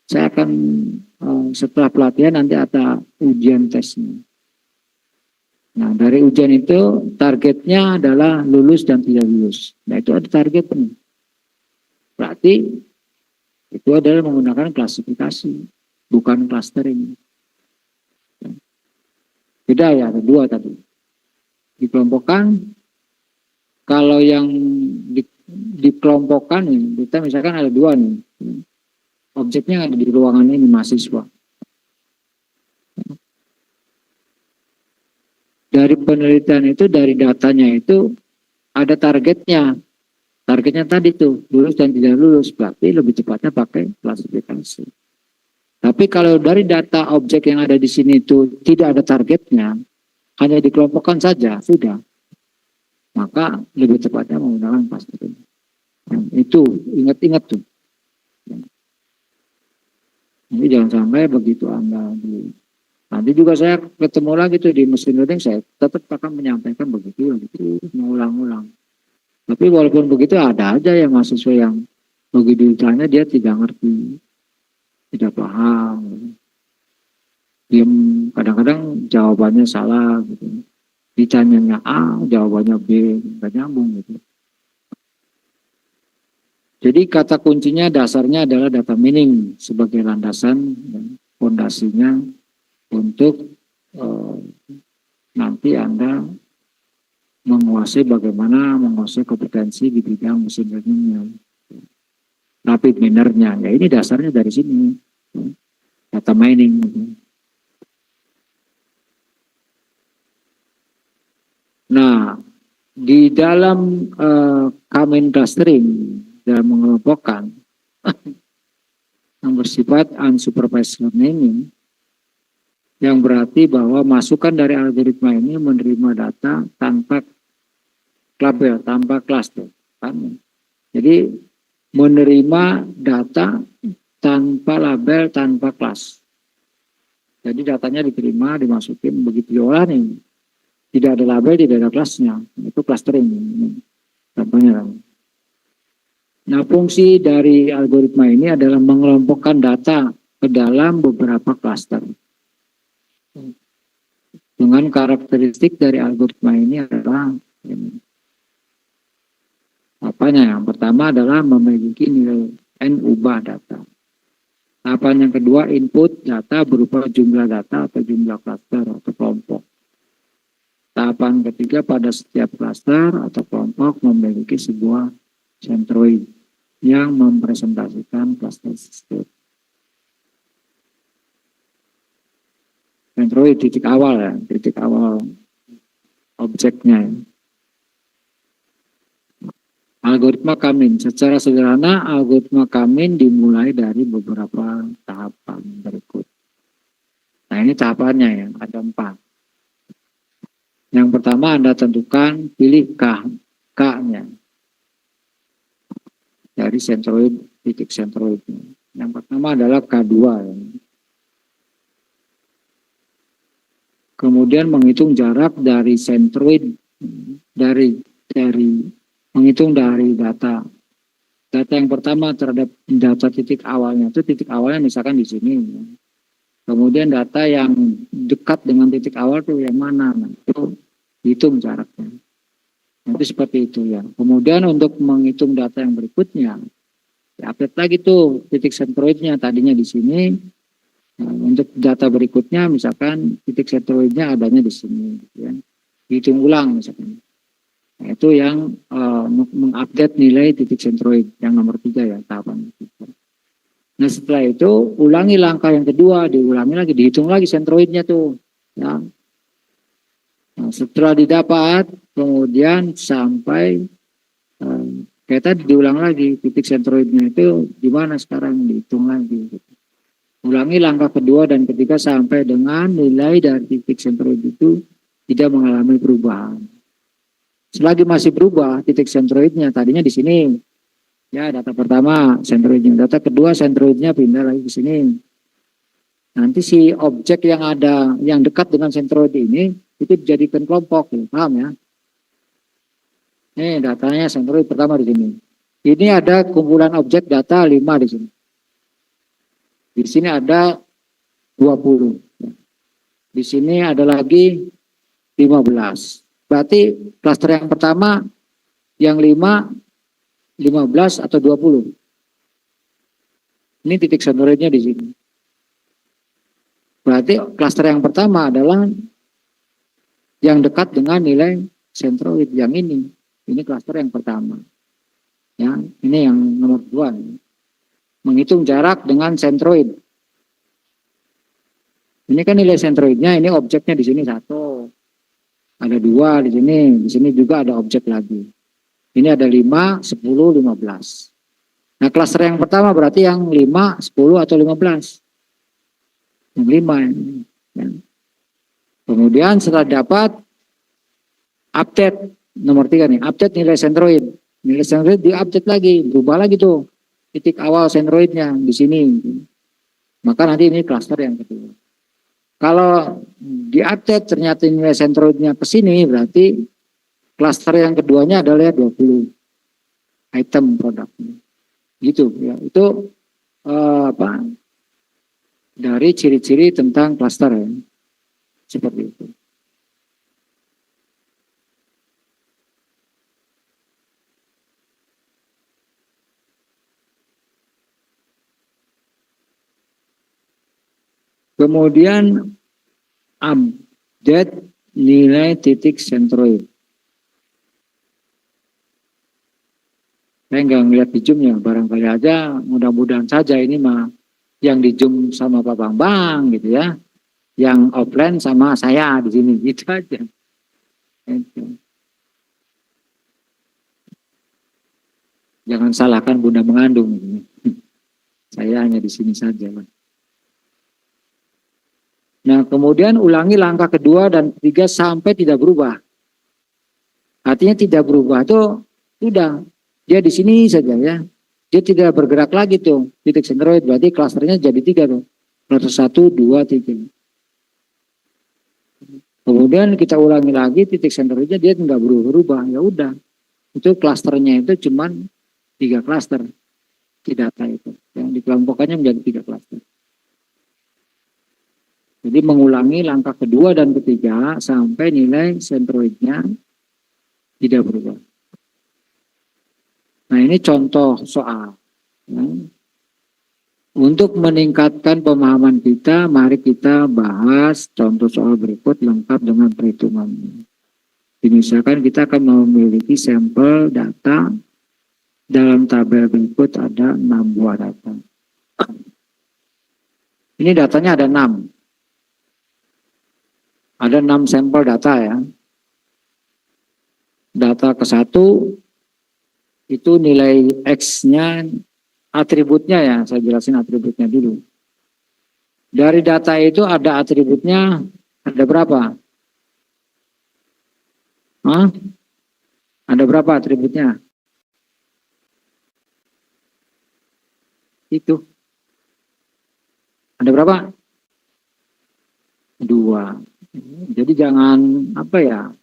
Saya akan, setelah pelatihan nanti ada ujian tesnya. Nah, dari ujian itu targetnya adalah lulus dan tidak lulus. Nah, itu ada targetnya. Berarti itu adalah menggunakan klasifikasi, bukan clustering. Beda ya, ada 2 tadi. Dikelompokkan, kalau yang dikelompokkan nih, kita misalkan ada 2 nih. Objeknya ada di ruangan ini, mahasiswa. Dari penelitian itu, dari datanya itu ada targetnya. Targetnya tadi tuh, lulus dan tidak lulus. Berarti lebih cepatnya pakai klasifikasi. Tapi kalau dari data objek yang ada di sini itu tidak ada targetnya, hanya dikelompokkan saja, sudah. Maka lebih cepatnya menggunakan clustering. Itu, ingat-ingat tuh. Jadi jangan sampai begitu Anda nanti juga saya ketemu lagi tuh di mesin learning, saya tetap akan menyampaikan begitu, mengulang-ulang. Tapi walaupun begitu ada aja yang mahasiswa yang begitu ditanya dia tidak ngerti, tidak paham, diam, kadang-kadang jawabannya salah gitu. Ditanyanya A, jawabannya B, nggak nyambung gitu. Jadi kata kuncinya dasarnya adalah data mining sebagai landasan fondasinya untuk nanti Anda menguasai bagaimana menguasai kompetensi di bidang mesin learningnya, rapid minernya. Ya ini dasarnya dari sini, data mining. Nah, di dalam Kamin clustering dalam mengelompokkan yang bersifat unsupervised learning, Yang berarti bahwa masukan dari algoritma ini menerima data tanpa label, tanpa cluster. Kan? Jadi menerima data tanpa label, tanpa kelas. Jadi datanya diterima, dimasukin, begitu diolah nih. Tidak ada label, tidak ada kelasnya. Itu clustering. Contohnya. Nah, fungsi dari algoritma ini adalah mengelompokkan data ke dalam beberapa cluster. Dengan karakteristik dari algoritma ini adalah apanya? Yang pertama adalah memiliki nilai n ubah data. Tahapan yang kedua, input data berupa jumlah data atau jumlah cluster atau kelompok. Tahapan ketiga, pada setiap cluster atau kelompok memiliki sebuah centroid yang mempresentasikan cluster tersebut. Centroid titik awal ya, titik awal objeknya. Algoritma Kamin, secara sederhana algoritma Kamin dimulai dari beberapa tahapan berikut. Nah ini tahapannya ya, ada 4. Yang pertama Anda tentukan pilih K-nya dari centroid, titik centroidnya. Yang pertama adalah K2 ya. Kemudian menghitung jarak dari centroid, dari menghitung dari data yang pertama terhadap data titik awalnya, itu titik awalnya misalkan di sini. Kemudian data yang dekat dengan titik awal itu yang mana? Nah, itu hitung jaraknya. Nanti seperti itu ya. Kemudian untuk menghitung data yang berikutnya, update lagi tuh titik centroidnya tadinya di sini. Nah, untuk data berikutnya misalkan titik centroidnya adanya di sini, gitu ya. Hitung ulang misalkan. Nah, itu yang mengupdate nilai titik centroid yang nomor 3 ya, tahapan itu. Nah setelah itu ulangi langkah yang kedua, diulangi lagi, dihitung lagi centroidnya tuh. Ya. Nah, setelah didapat, kemudian sampai kayak tadi diulang lagi titik centroidnya itu di mana sekarang, dihitung lagi. Gitu. Ulangi langkah kedua dan ketiga sampai dengan nilai dari titik centroid itu tidak mengalami perubahan. Selagi masih berubah titik centroidnya, tadinya di sini, ya data pertama centroidnya, data kedua centroidnya pindah lagi ke sini. Nanti si objek yang ada, yang dekat dengan centroid ini, itu dijadikan kelompok, ya, paham ya? Nih datanya centroid pertama di sini. Ini ada kumpulan objek data 5 di sini. Di sini ada 20. Di sini ada lagi 15. Berarti klaster yang pertama yang 5, 15 atau 20. Ini titik centroidnya di sini. Berarti klaster yang pertama adalah yang dekat dengan nilai centroid yang ini. Ini klaster yang pertama. Ya, ini yang nomor 2. Menghitung jarak dengan centroid. Ini kan nilai centroidnya, ini objeknya di sini 1. Ada 2 di sini juga ada objek lagi. Ini ada 5, 10, 15. Nah, klaster yang pertama berarti yang 5, 10 atau 15. Yang 5 ini. Ya. Kemudian setelah dapat update nomor 3 nih, update nilai centroid. Nilai centroid diupdate lagi, berubah lagi tuh titik awal centroidnya di sini. Maka nanti ini klaster yang kedua. Kalau diupdate ternyata nilai centroidnya ke sini, berarti klaster yang keduanya adalah 20 item produknya. Gitu ya. Itu dari ciri-ciri tentang klaster ya. Seperti itu. Kemudian update nilai titik centroid. Saya nggak ngeliat di zoom ya, barangkali aja mudah-mudahan saja ini mah yang di zoom sama Pak Bambang gitu ya, yang offline sama saya di sini gitu aja. Jangan salahkan Bunda mengandung. Saya hanya di sini saja. Nah, kemudian ulangi langkah kedua dan ketiga sampai tidak berubah. Artinya tidak berubah itu sudah dia di sini saja ya. Dia tidak bergerak lagi tuh titik sentroid, berarti klasternya jadi 3 tuh. Klaster 1, 2, 3. Kemudian kita ulangi lagi titik sentroidnya dia nggak berubah, ya udah. Itu klasternya itu cuman 3 klaster di data itu. Yang dikelompokkannya menjadi 3 klaster. Jadi mengulangi langkah kedua dan ketiga sampai nilai sentroidnya tidak berubah. Nah, ini contoh soal. Ya. Untuk meningkatkan pemahaman kita, mari kita bahas contoh soal berikut lengkap dengan perhitungannya. Misalkan kita akan memiliki sampel data, dalam tabel berikut ada 6 buah data. Ini datanya ada 6. Ada 6 sampel data ya. Data ke-1 itu nilai X-nya, atributnya ya, saya jelasin atributnya dulu. Dari data itu ada atributnya, ada berapa? Hah? Ada berapa atributnya? Itu. Ada berapa? 2. Jadi jangan, apa ya,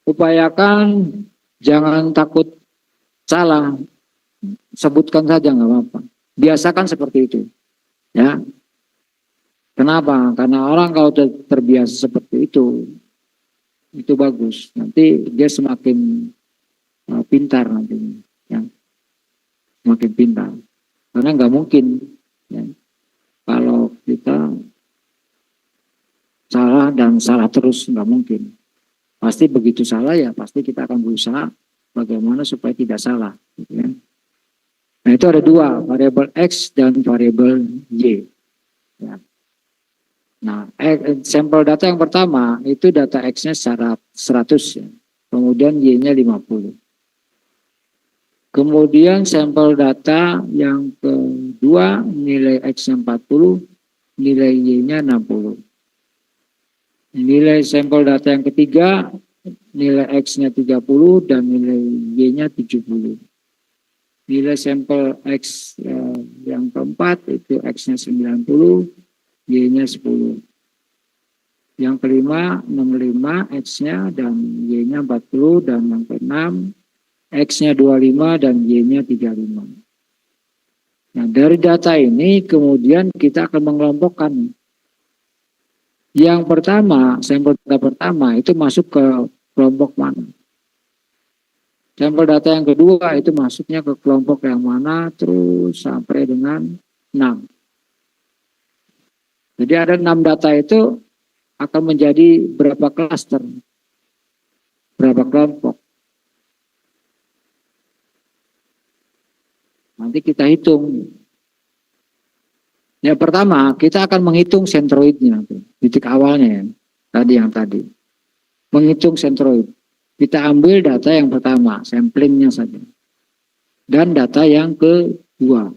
upayakan jangan takut salah, sebutkan saja nggak apa-apa. Biasakan seperti itu, ya. Kenapa? Karena orang kalau terbiasa seperti itu bagus. Nanti dia semakin pintar nantinya, ya. Semakin pintar. Karena nggak mungkin, ya, kalau kita salah dan salah terus, nggak mungkin. Pasti begitu salah ya, pasti kita akan berusaha bagaimana supaya tidak salah. Gitu ya. Nah itu ada 2, variabel X dan variabel Y. Ya. Nah, sampel data yang pertama itu data X-nya 100 ya. Kemudian Y-nya 50. Kemudian sampel data yang kedua nilai X-nya 40, nilai Y-nya 60. Nilai sampel data yang ketiga nilai X-nya 30 dan nilai Y-nya 70. Nilai sampel X yang keempat itu X-nya 90, Y-nya 10. Yang kelima 65 X-nya dan Y-nya 40, dan yang keenam X-nya 25 dan Y-nya 35. Nah, dari data ini kemudian kita akan mengelompokkan. Yang pertama, sampel data pertama itu masuk ke kelompok mana. Sampel data yang kedua itu masuknya ke kelompok yang mana, terus sampai dengan 6. Jadi ada 6 data itu akan menjadi berapa klaster, berapa kelompok. Nanti kita hitung. Yang pertama, kita akan menghitung sentroidnya, titik awalnya ya, yang tadi. Menghitung sentroid. Kita ambil data yang pertama, samplingnya saja. Dan data yang kedua.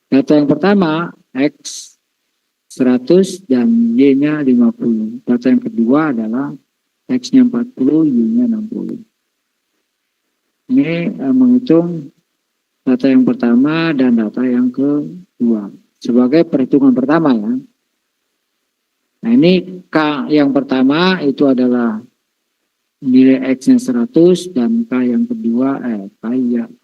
Data yang pertama, X 100 dan Y-nya 50. Data yang kedua adalah X-nya 40, Y-nya 60. Ini menghitung data yang pertama dan data yang kedua. Sebagai perhitungan pertama ya. Nah ini K yang pertama itu adalah nilai X-nya 100 dan K yang kedua K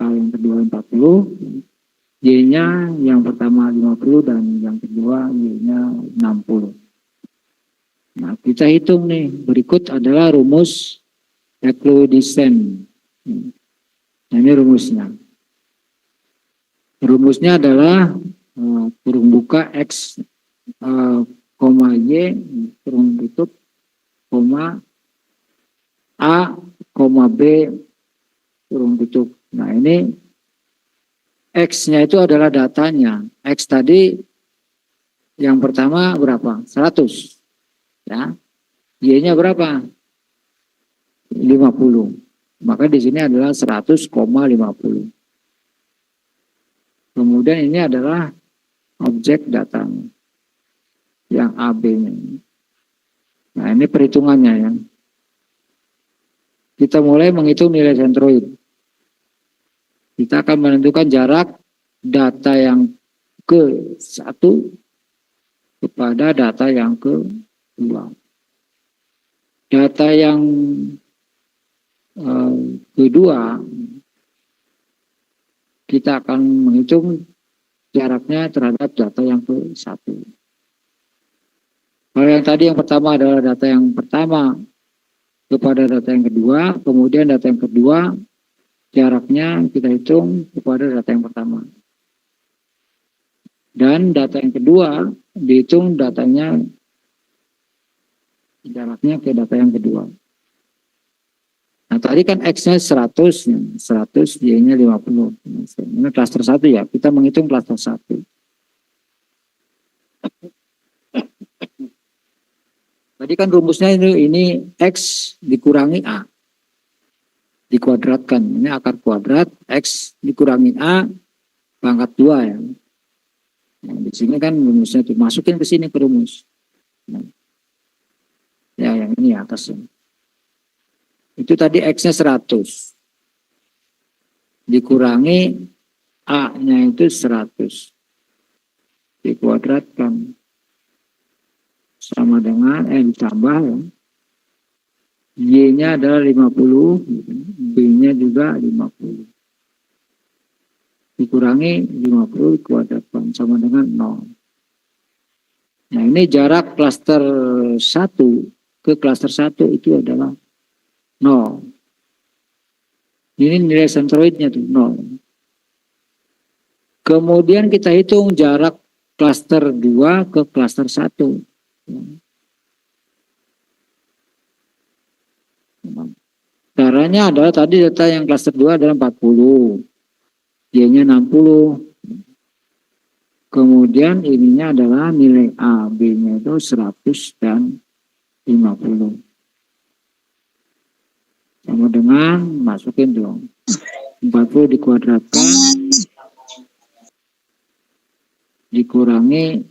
yang kedua 40, Y-nya yang pertama 50 dan yang kedua Y-nya 60. Nah, kita hitung nih, berikut adalah rumus Euclidean. Nah, ini rumusnya. Rumusnya adalah kurung buka X koma Y kurung tutup koma A, B, kurung tutup. Nah ini X-nya itu adalah datanya. X tadi yang pertama berapa? 100. Ya. Y-nya berapa? 50. Maka di sini adalah 100,50. Kemudian ini adalah objek data yang AB-nya. Nah, ini perhitungannya ya. Kita mulai menghitung nilai sentroid. Kita akan menentukan jarak data yang ke-1 kepada data yang ke-2. Data yang kedua, kita akan menghitung jaraknya terhadap data yang ke-1. Kalau yang tadi yang pertama adalah data yang pertama kepada data yang kedua, kemudian data yang kedua jaraknya kita hitung kepada data yang pertama. Dan data yang kedua dihitung datanya jaraknya ke data yang kedua. Nah tadi kan X-nya 100, 100, Y-nya 50. Ini klaster 1 ya, kita menghitung klaster 1. Tadi kan rumusnya ini X dikurangi A. Dikuadratkan, ini akar kuadrat, X dikurangi A, pangkat 2 ya. Nah, di sini kan rumusnya itu, masukin ke sini ke rumus. Nah, ya yang ini atasnya. Itu tadi X-nya 100. Dikurangi A-nya itu 100. Dikuadratkan. Sama dengan, ditambah ya. Y-nya adalah 50. B-nya juga 50. Dikurangi 50 dikuadratkan. Sama dengan 0. Nah ini jarak klaster 1 ke klaster 1 itu adalah 0. Ini nilai sentroidnya tuh 0. Kemudian kita hitung jarak klaster 2 ke klaster 1. Caranya adalah tadi data yang klaster 2 adalah 40. Y-nya 60. Kemudian ininya adalah nilai A, B-nya itu 100 dan 50. Sama dengan masukin dong. 40 dikuadratkan dikurangi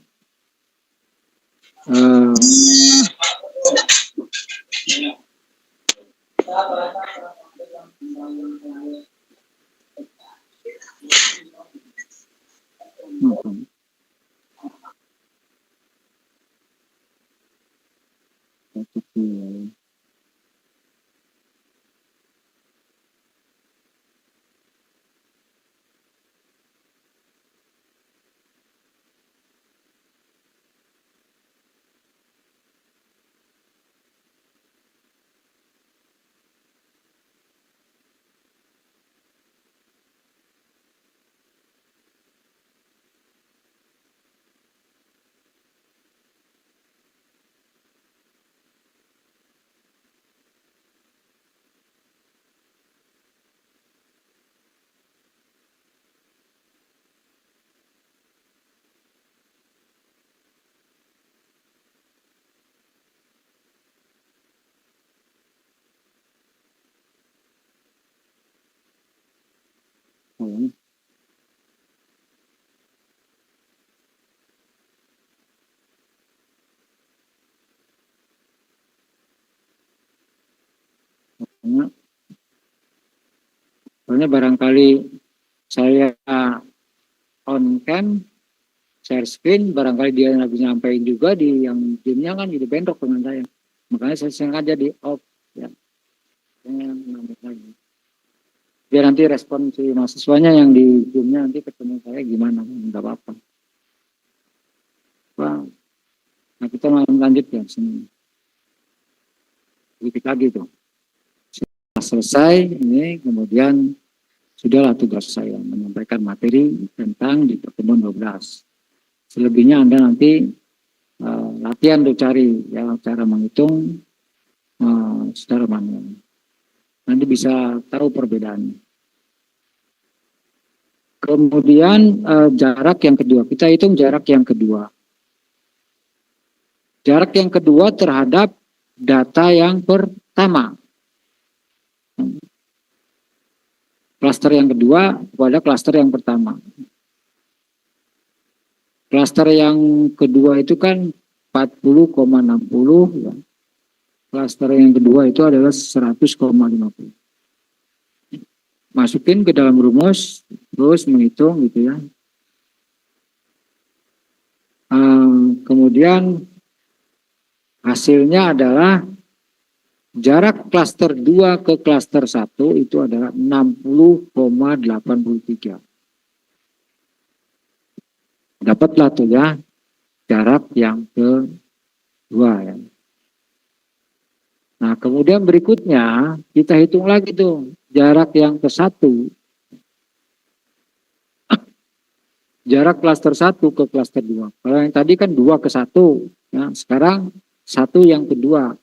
soalnya barangkali saya on cam share screen, barangkali dia lagi nyampein juga di yang timnya kan jadi bentrok dengan saya, makanya saya sengaja di off ya. Biar nanti respon si mahasiswanya yang di timnya nanti ketemu saya gimana, nggak apa-apa. Nah kita lanjut ya sini. Sedikit lagi tuh. Setelah selesai ini kemudian sudahlah tugas saya menyampaikan materi tentang di pertemuan 12. Selebihnya Anda nanti latihan tuh cari ya cara menghitung secara manual. Nanti bisa tahu perbedaannya. Kemudian jarak yang kedua, kita hitung jarak yang kedua. Jarak yang kedua terhadap data yang pertama. Klaster yang kedua kepada klaster yang pertama. Klaster yang kedua itu kan 40,60 ya. Klaster yang kedua itu adalah 100,50. Masukin ke dalam rumus, terus menghitung gitu ya. Kemudian hasilnya adalah jarak klaster 2 ke klaster 1 itu adalah 60,83. Dapatlah tuh ya jarak yang kedua ya. Nah, kemudian berikutnya kita hitung lagi tuh jarak yang ke satu. Jarak klaster 1 ke klaster 2. Kalau yang tadi kan 2 ke 1. Ya, sekarang 1 yang kedua.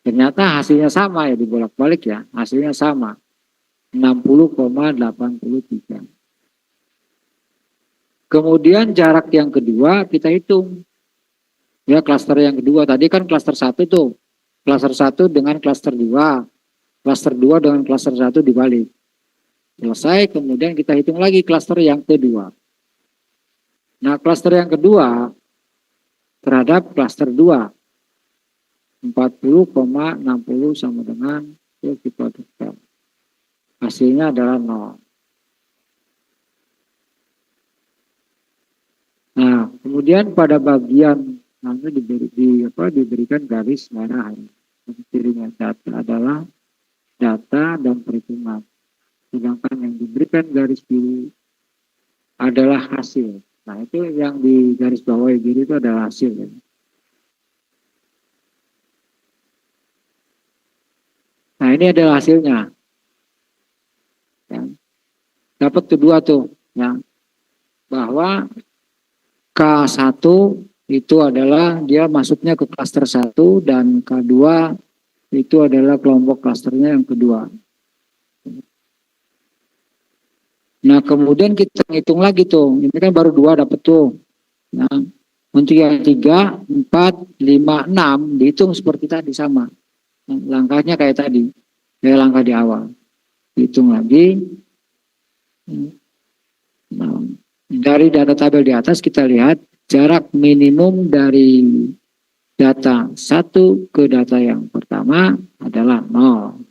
Ternyata hasilnya sama ya, dibolak-balik ya. Hasilnya sama. 60,83. Kemudian jarak yang kedua kita hitung. Ya, klaster yang kedua. Tadi kan klaster 1 tuh. Klaster 1 dengan klaster 2. Klaster 2 dengan klaster 1 dibalik. Selesai, kemudian kita hitung lagi klaster yang kedua. Nah, klaster yang kedua terhadap klaster 2. 40,60 sama dengan kita tukar. Hasilnya adalah 0. Nah, kemudian pada bagian nanti diberikan garis merah. Cirinya data adalah data dan perhitungan. Sedangkan yang diberikan garis biru adalah hasil. Nah, itu yang di garis bawah biru itu adalah hasil. Ya. Nah, ini adalah hasilnya. Ya. Dapat kedua tuh, ya. Bahwa K1 itu adalah dia masuknya ke klaster 1 dan K2 itu adalah kelompok klasternya yang kedua. Nah, kemudian kita hitung lagi tuh. Ini kan baru 2 dapat tuh. Nah, untuk yang 3, 4, 5, 6 dihitung seperti tadi sama. Nah, langkahnya kayak tadi. Kayak langkah di awal. Hitung lagi. Nah, dari data tabel di atas kita lihat jarak minimum dari data 1 ke data yang pertama adalah 0.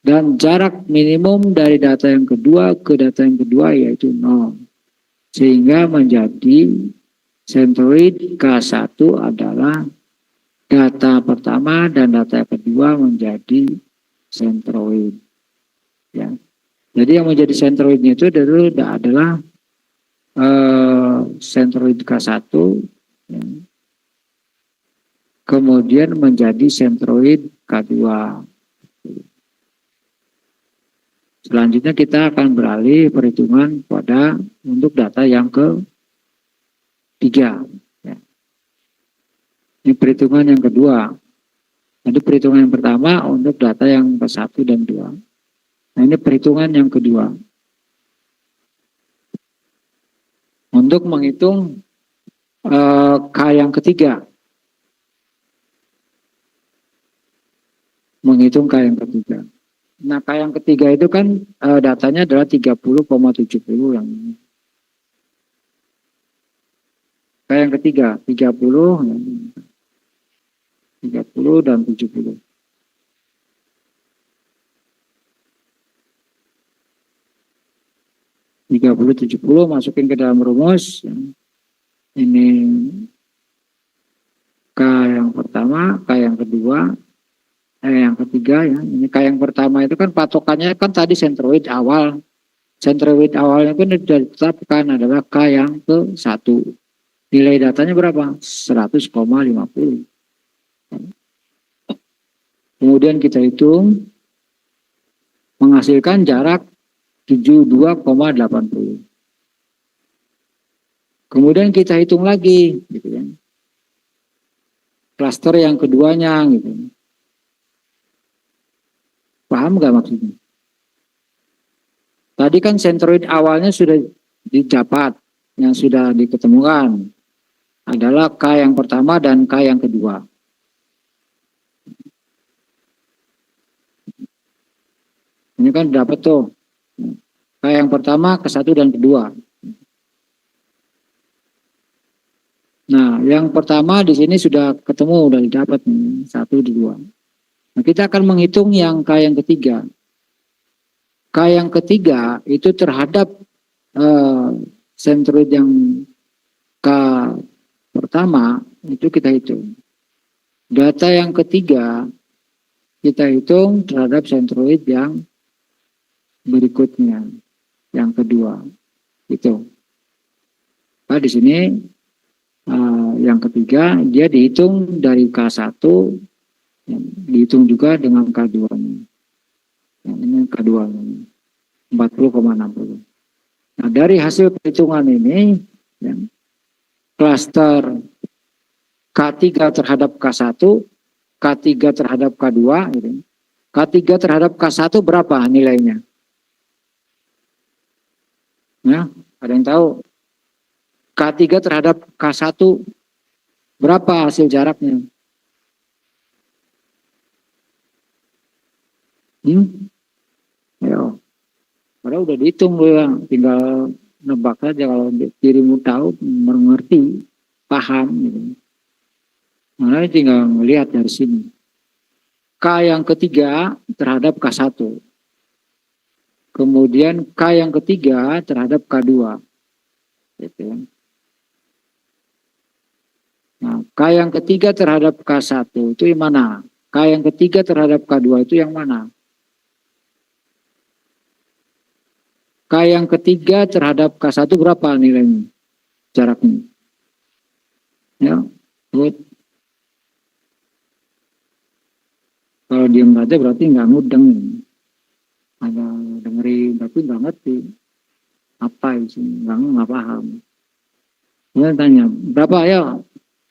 Dan jarak minimum dari data yang kedua ke data yang kedua yaitu 0. Sehingga menjadi sentroid K1 adalah data pertama dan data kedua menjadi sentroid. Ya. Jadi yang menjadi sentroidnya itu adalah sentroid K1 ya. Kemudian menjadi sentroid K2. Selanjutnya kita akan beralih perhitungan pada untuk data yang ketiga. Ya. Ini perhitungan yang kedua. Jadi perhitungan yang pertama untuk data yang ke-1 dan 2. Nah, ini perhitungan yang kedua. Untuk menghitung K yang ketiga. Menghitung K yang ketiga. Nah, K yang ketiga itu kan datanya adalah 30,70 yang ini. K yang ketiga 30 dan 70. Masukin ke dalam rumus. Ini K yang pertama, K yang kedua, yang ketiga ya. Ini K yang pertama itu kan patokannya kan tadi sentroid awal. Sentroid awalnya kan ditetapkan adalah K yang ke-1. Nilai datanya berapa? 100,50. Kemudian kita hitung menghasilkan jarak 72,80. Kemudian kita hitung lagi gitu ya. Klaster yang keduanya gitu. Paham nggak maksudnya? Tadi kan sentroid awalnya sudah didapat, yang sudah diketemukan adalah K yang pertama dan K yang kedua. Ini kan dapat tuh K yang pertama, ke-1 dan kedua. Nah, yang pertama di sini sudah ketemu, sudah didapat nih, 1, 2. Nah, kita akan menghitung yang K yang ketiga. K yang ketiga itu terhadap sentroid yang K pertama itu kita hitung. Data yang ketiga kita hitung terhadap sentroid yang berikutnya, yang kedua. Itu. Nah, di sini yang ketiga dia dihitung dari K1, dihitung juga dengan K2-nya. Yang ini K2-nya 40,60. Nah, dari hasil perhitungan ini ya, klaster K3 terhadap K1, K3 terhadap K2 gitu. K3 terhadap K1 berapa nilainya? Ya, ada yang tahu? K3 terhadap K1 berapa hasil jaraknya? Ya, padahal udah dihitung loh ya. Tinggal nebak saja kalau dirimu tahu, mengerti, paham gitu. Malah tinggal melihat dari sini. K yang ketiga terhadap K1. Kemudian K yang ketiga terhadap K2. Gitu. Nah, K yang ketiga terhadap K1 itu yang mana? K yang ketiga terhadap K2 itu yang mana? K yang ketiga terhadap K1 berapa nilainya? Jaraknya. Ya, good. Kalau diam saja berarti nggak mudeng. Ada dengerin tapi nggak ngerti. Apa itu? Nggak paham. Kemudian tanya, berapa ya?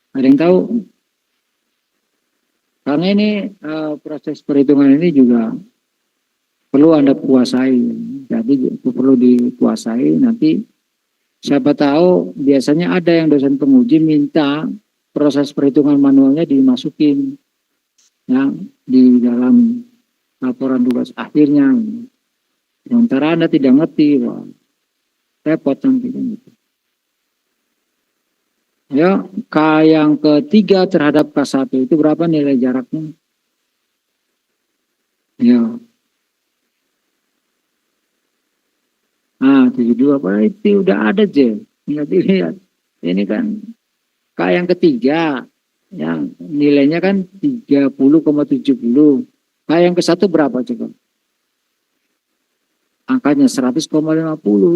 Ada yang tahu? Karena ini proses perhitungan ini juga perlu Anda kuasai. Jadi itu perlu dikuasai. Nanti siapa tahu biasanya ada yang dosen penguji minta proses perhitungan manualnya dimasukin ya di dalam laporan tugas akhirnya. Sementara Anda tidak ngerti, wah, repot nanti gitu. Ya, K yang ketiga terhadap K1 itu berapa nilai jaraknya? Ya. Nah, 72 apa itu udah ada J. Tinggal dilihat. Ini kan K yang ketiga yang nilainya kan 30,70. K yang ke satu berapa coba? Angkanya 100,50.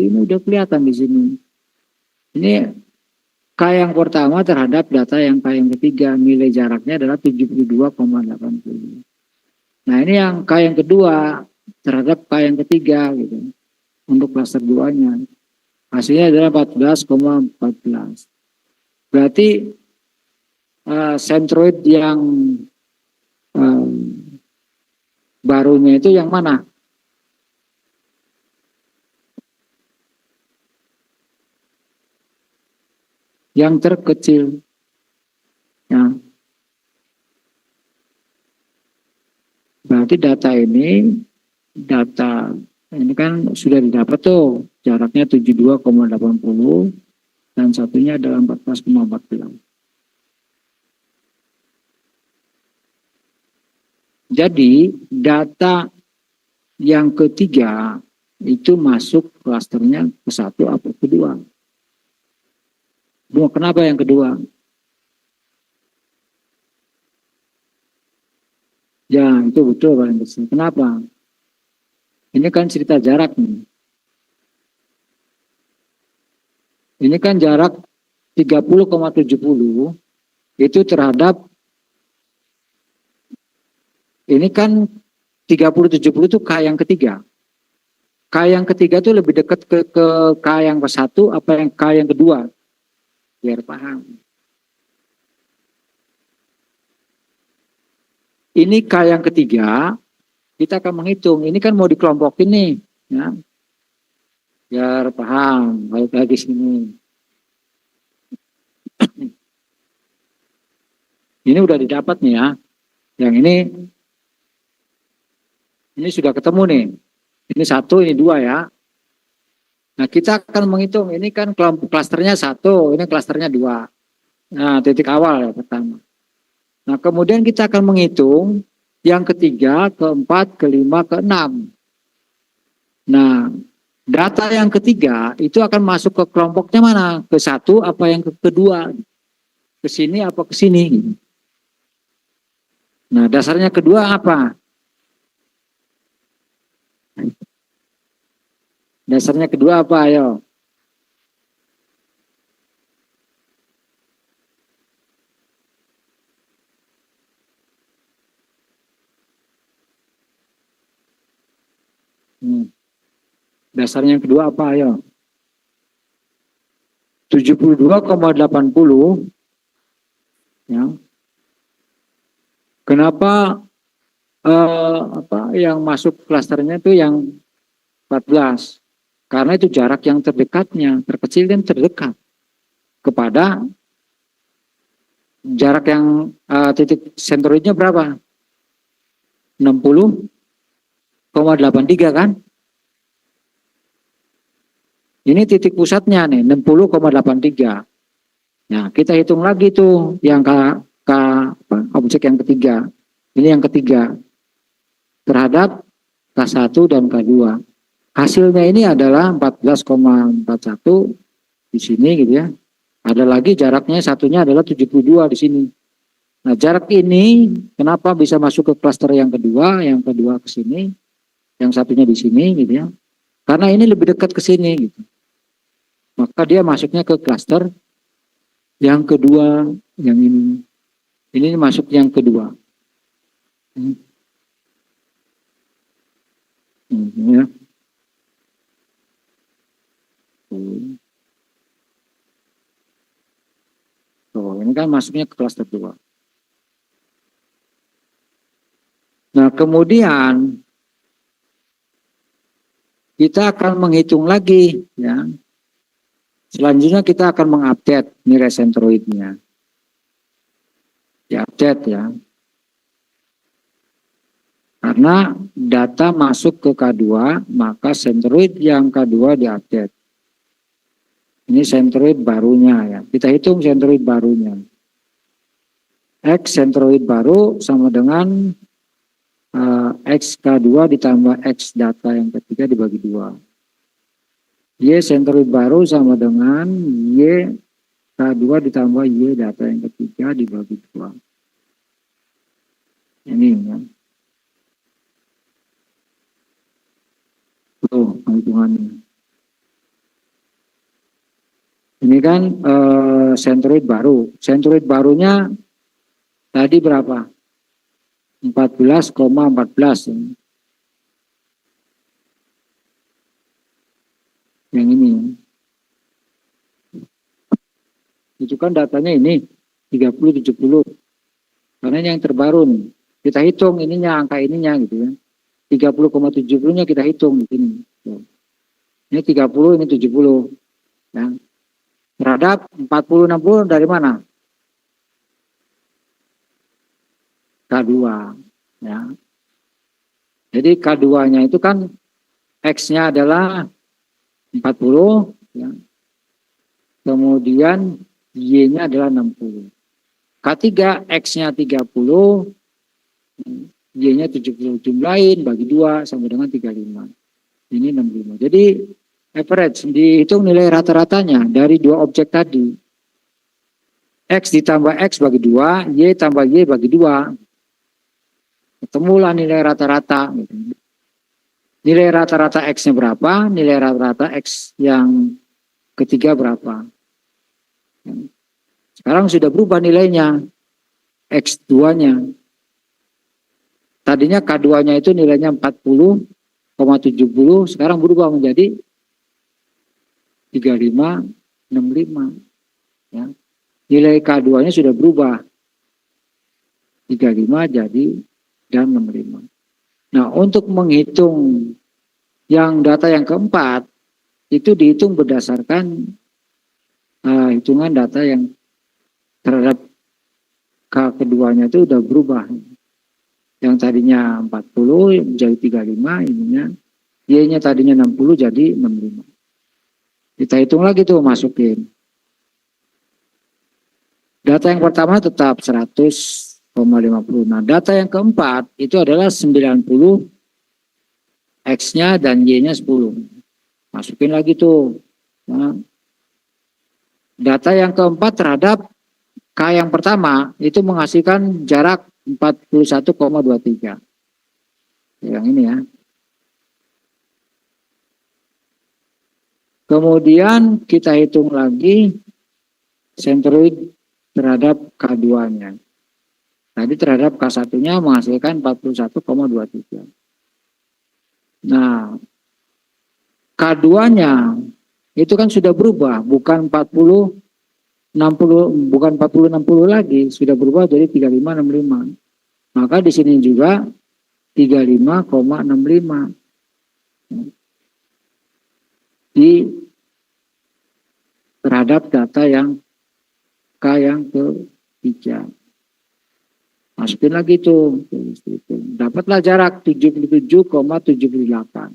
Ini udah kelihatan di sini. Ini K yang pertama terhadap data yang K yang ketiga, nilai jaraknya adalah 72,80. Nah, ini yang K yang kedua terhadap K yang ketiga gitu. Untuk klaster 2-nya. Hasilnya adalah 14,14. Berarti sentroid yang barunya itu yang mana? Yang terkecil. Ya. Berarti data ini kan sudah didapat tuh. Jaraknya 72,80 dan satunya adalah 14,14. Jadi data yang ketiga itu masuk klasternya ke satu atau kedua. Kenapa yang kedua? Ya, itu betul paling besar. Kenapa? Ini kan cerita jarak nih. Ini kan jarak 30,70 itu terhadap ini kan 30,70 itu K yang ketiga. K yang ketiga itu lebih dekat ke K yang ke satu apa yang K yang kedua? Biar paham. Ini K yang ketiga, kita akan menghitung. Ini kan mau dikelompokin nih. Ya. Biar paham, balik lagi sini. Ini udah didapat nih ya. Yang ini sudah ketemu nih. Ini 1, ini 2 ya. Nah, kita akan menghitung. Ini kan kelompok klasternya 1, ini klasternya 2. Nah, titik awal ya pertama. Nah, kemudian kita akan menghitung yang ketiga, keempat, kelima, keenam. Nah, data yang ketiga itu akan masuk ke kelompoknya mana? Ke satu apa yang ke kedua? Ke sini apa ke sini? Nah, dasarnya kedua apa? Dasarnya kedua apa? Ayo. Hmm. Dasarnya yang kedua apa? Ayo. 72,80 ya. Kenapa yang masuk klasternya itu yang 14? Karena itu jarak yang terdekatnya, terkecil dan terdekat kepada jarak yang titik sentroidnya berapa? 60,83 kan? Ini titik pusatnya nih, 60,83. Nah, kita hitung lagi tuh yang objek yang ketiga. Ini yang ketiga terhadap K1 dan K2. Hasilnya ini adalah 14,41 di sini gitu ya. Ada lagi jaraknya satunya adalah 72 di sini. Nah, jarak ini kenapa bisa masuk ke klaster yang kedua ke sini, yang satunya di sini gitu ya. Karena ini lebih dekat ke sini gitu. Maka dia masuknya ke klaster yang kedua, yang ini. Ini masuk yang kedua. Ya. Tuh, ini kan masuknya ke klaster 2. Nah, kemudian kita akan menghitung lagi ya. Selanjutnya kita akan mengupdate nilai sentroidnya. Diupdate ya. Karena data masuk ke K2, maka sentroid yang K2 diupdate. Ini sentroid barunya ya. Kita hitung sentroid barunya. X sentroid baru sama dengan X K2 ditambah X data yang ketiga dibagi 2. Y sentroid baru sama dengan Y K2 ditambah Y data yang ketiga dibagi 2. Ini ya. Tuh hitungannya. Ini kan sentroid baru. Sentroid barunya tadi berapa? 14,14. Yang ini. Itu kan datanya ini 30 70. Karena ini yang terbaru nih. Kita hitung ininya, angka ininya gitu ya. 30,70-nya kita hitung di sini. Ini 30, ini 70. Ya. Terhadap 40 60 dari mana? K2 ya. Jadi K2-nya itu kan X-nya adalah 40 ya. Kemudian Y-nya adalah 60. K3 X-nya 30, Y-nya 70. Jumlahin bagi 2 sama dengan 35. Ini 65. Jadi average dihitung nilai rata-ratanya dari dua objek tadi. X ditambah X bagi 2, Y tambah Y bagi 2. Ketemulah nilai rata-rata. Nilai rata-rata X-nya berapa, nilai rata-rata X yang ketiga berapa. Sekarang sudah berubah nilainya, X2-nya. Tadinya K2-nya itu nilainya 40,70, sekarang berubah menjadi 35,65. Ya. Nilai K2-nya sudah berubah, 35 jadi dan 65. Nah, untuk menghitung yang data yang keempat, itu dihitung berdasarkan hitungan data yang terhadap K keduanya itu udah berubah. Yang tadinya 40 menjadi 35, ininya Y-nya tadinya 60 jadi 65. Kita hitung lagi tuh, masukin. Data yang pertama tetap 100,50. Nah, data yang keempat itu adalah 90, X-nya dan Y-nya 10. Masukin lagi tuh. Nah, data yang keempat terhadap K yang pertama itu menghasilkan jarak 41,23. Yang ini ya. Kemudian kita hitung lagi sentroid terhadap K2-nya. Tadi terhadap K1-nya menghasilkan 41,23. Nah, K2-nya itu kan sudah berubah, bukan 40 60, bukan 40 60 lagi, sudah berubah jadi 35 65. Maka di sini juga 35,65 di terhadap data yang K yang ketiga. Masukin lagi tuh. Dapatlah jarak 77,78.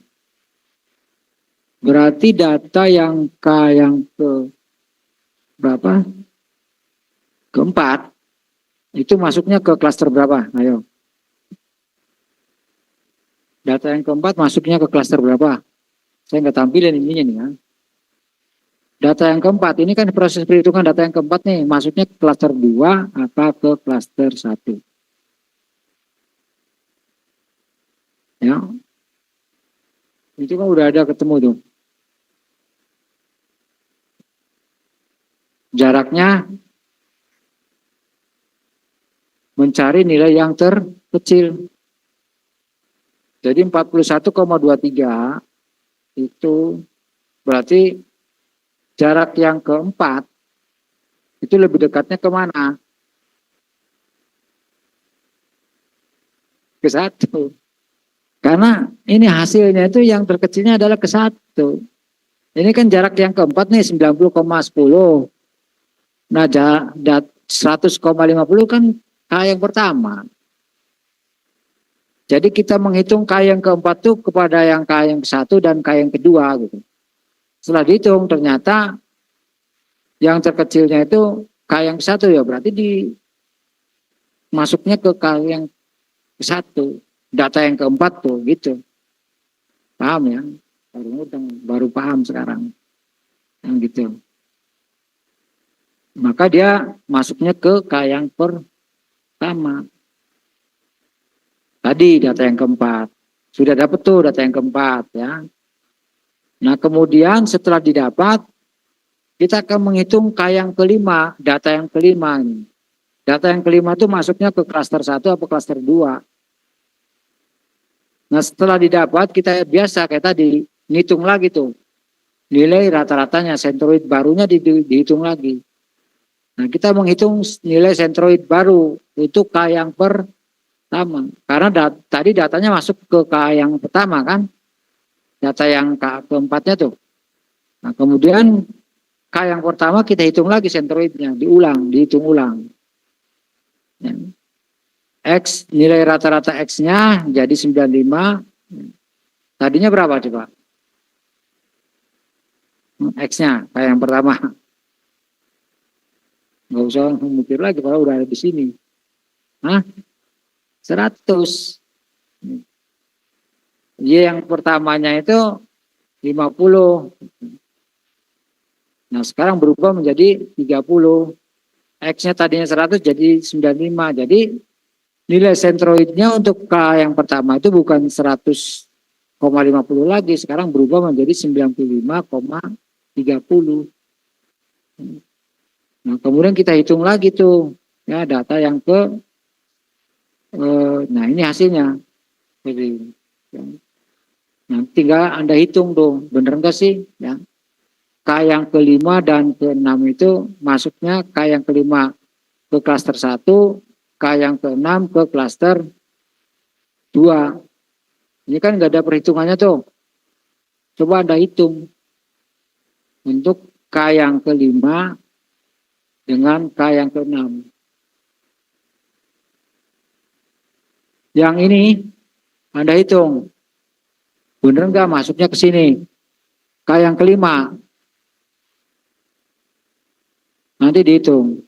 Berarti data yang K yang ke berapa? Keempat. Itu masuknya ke klaster berapa? Ayo. Data yang keempat masuknya ke klaster berapa? Saya nggak tampilin ininya nih ya. Data yang keempat, ini kan proses perhitungan data yang keempat nih, masuknya ke klaster 2 apa ke klaster 1. Ya. Itu kan udah ada ketemu tuh. Jaraknya mencari nilai yang terkecil. Jadi 41,23 itu berarti jarak yang keempat itu lebih dekatnya kemana? Ke 1. Karena ini hasilnya itu yang terkecilnya adalah ke 1. Ini kan jarak yang keempat nih 90,10. Nah, 100,50 kan K yang pertama. Jadi kita menghitung K yang keempat tuh kepada yang K yang ke-1 dan K yang kedua gitu. Setelah dihitung ternyata yang terkecilnya itu K yang ke-1 ya, berarti masuknya ke K yang ke-1. Data yang keempat tuh gitu. Paham ya? Baru paham sekarang. Yang gitu. Maka dia masuknya ke K yang pertama. Tadi data yang keempat. Sudah dapat tuh data yang keempat ya. Nah kemudian setelah didapat, kita akan menghitung K yang kelima, data yang kelima. Data yang kelima itu masuknya ke klaster 1 atau klaster 2. Nah setelah didapat, kita biasa kayak tadi, ngitung lagi tuh. Nilai rata-ratanya, sentroid barunya dihitung lagi. Nah, kita menghitung nilai sentroid baru untuk K yang pertama. Karena tadi datanya masuk ke K yang pertama kan. Data yang K keempatnya tuh. Nah, kemudian K yang pertama kita hitung lagi sentroidnya. Dihitung ulang. Ya. X, nilai rata-rata X-nya jadi 95. Tadinya berapa coba? X-nya, K yang pertama. Nggak usah mikir lagi kalau udah ada di sini. Hah? 100. Y yang pertamanya itu 50. Nah sekarang berubah menjadi 30. X-nya tadinya 100 jadi 95. Jadi nilai sentroidnya untuk K yang pertama itu bukan 100,50 lagi. Sekarang berubah menjadi 95,30. Nah, kemudian kita hitung lagi tuh ya data yang nah ini hasilnya. Jadi, ya. Nah, tinggal Anda hitung tuh, bener enggak sih? Ya. K yang kelima dan keenam itu masuknya K yang kelima ke klaster 1, K yang keenam ke klaster 2. Ini kan nggak ada perhitungannya tuh. Coba Anda hitung untuk K yang kelima dengan K yang keenam. Yang ini Anda hitung. Bener nggak masuknya ke sini? K yang kelima. Nanti dihitung.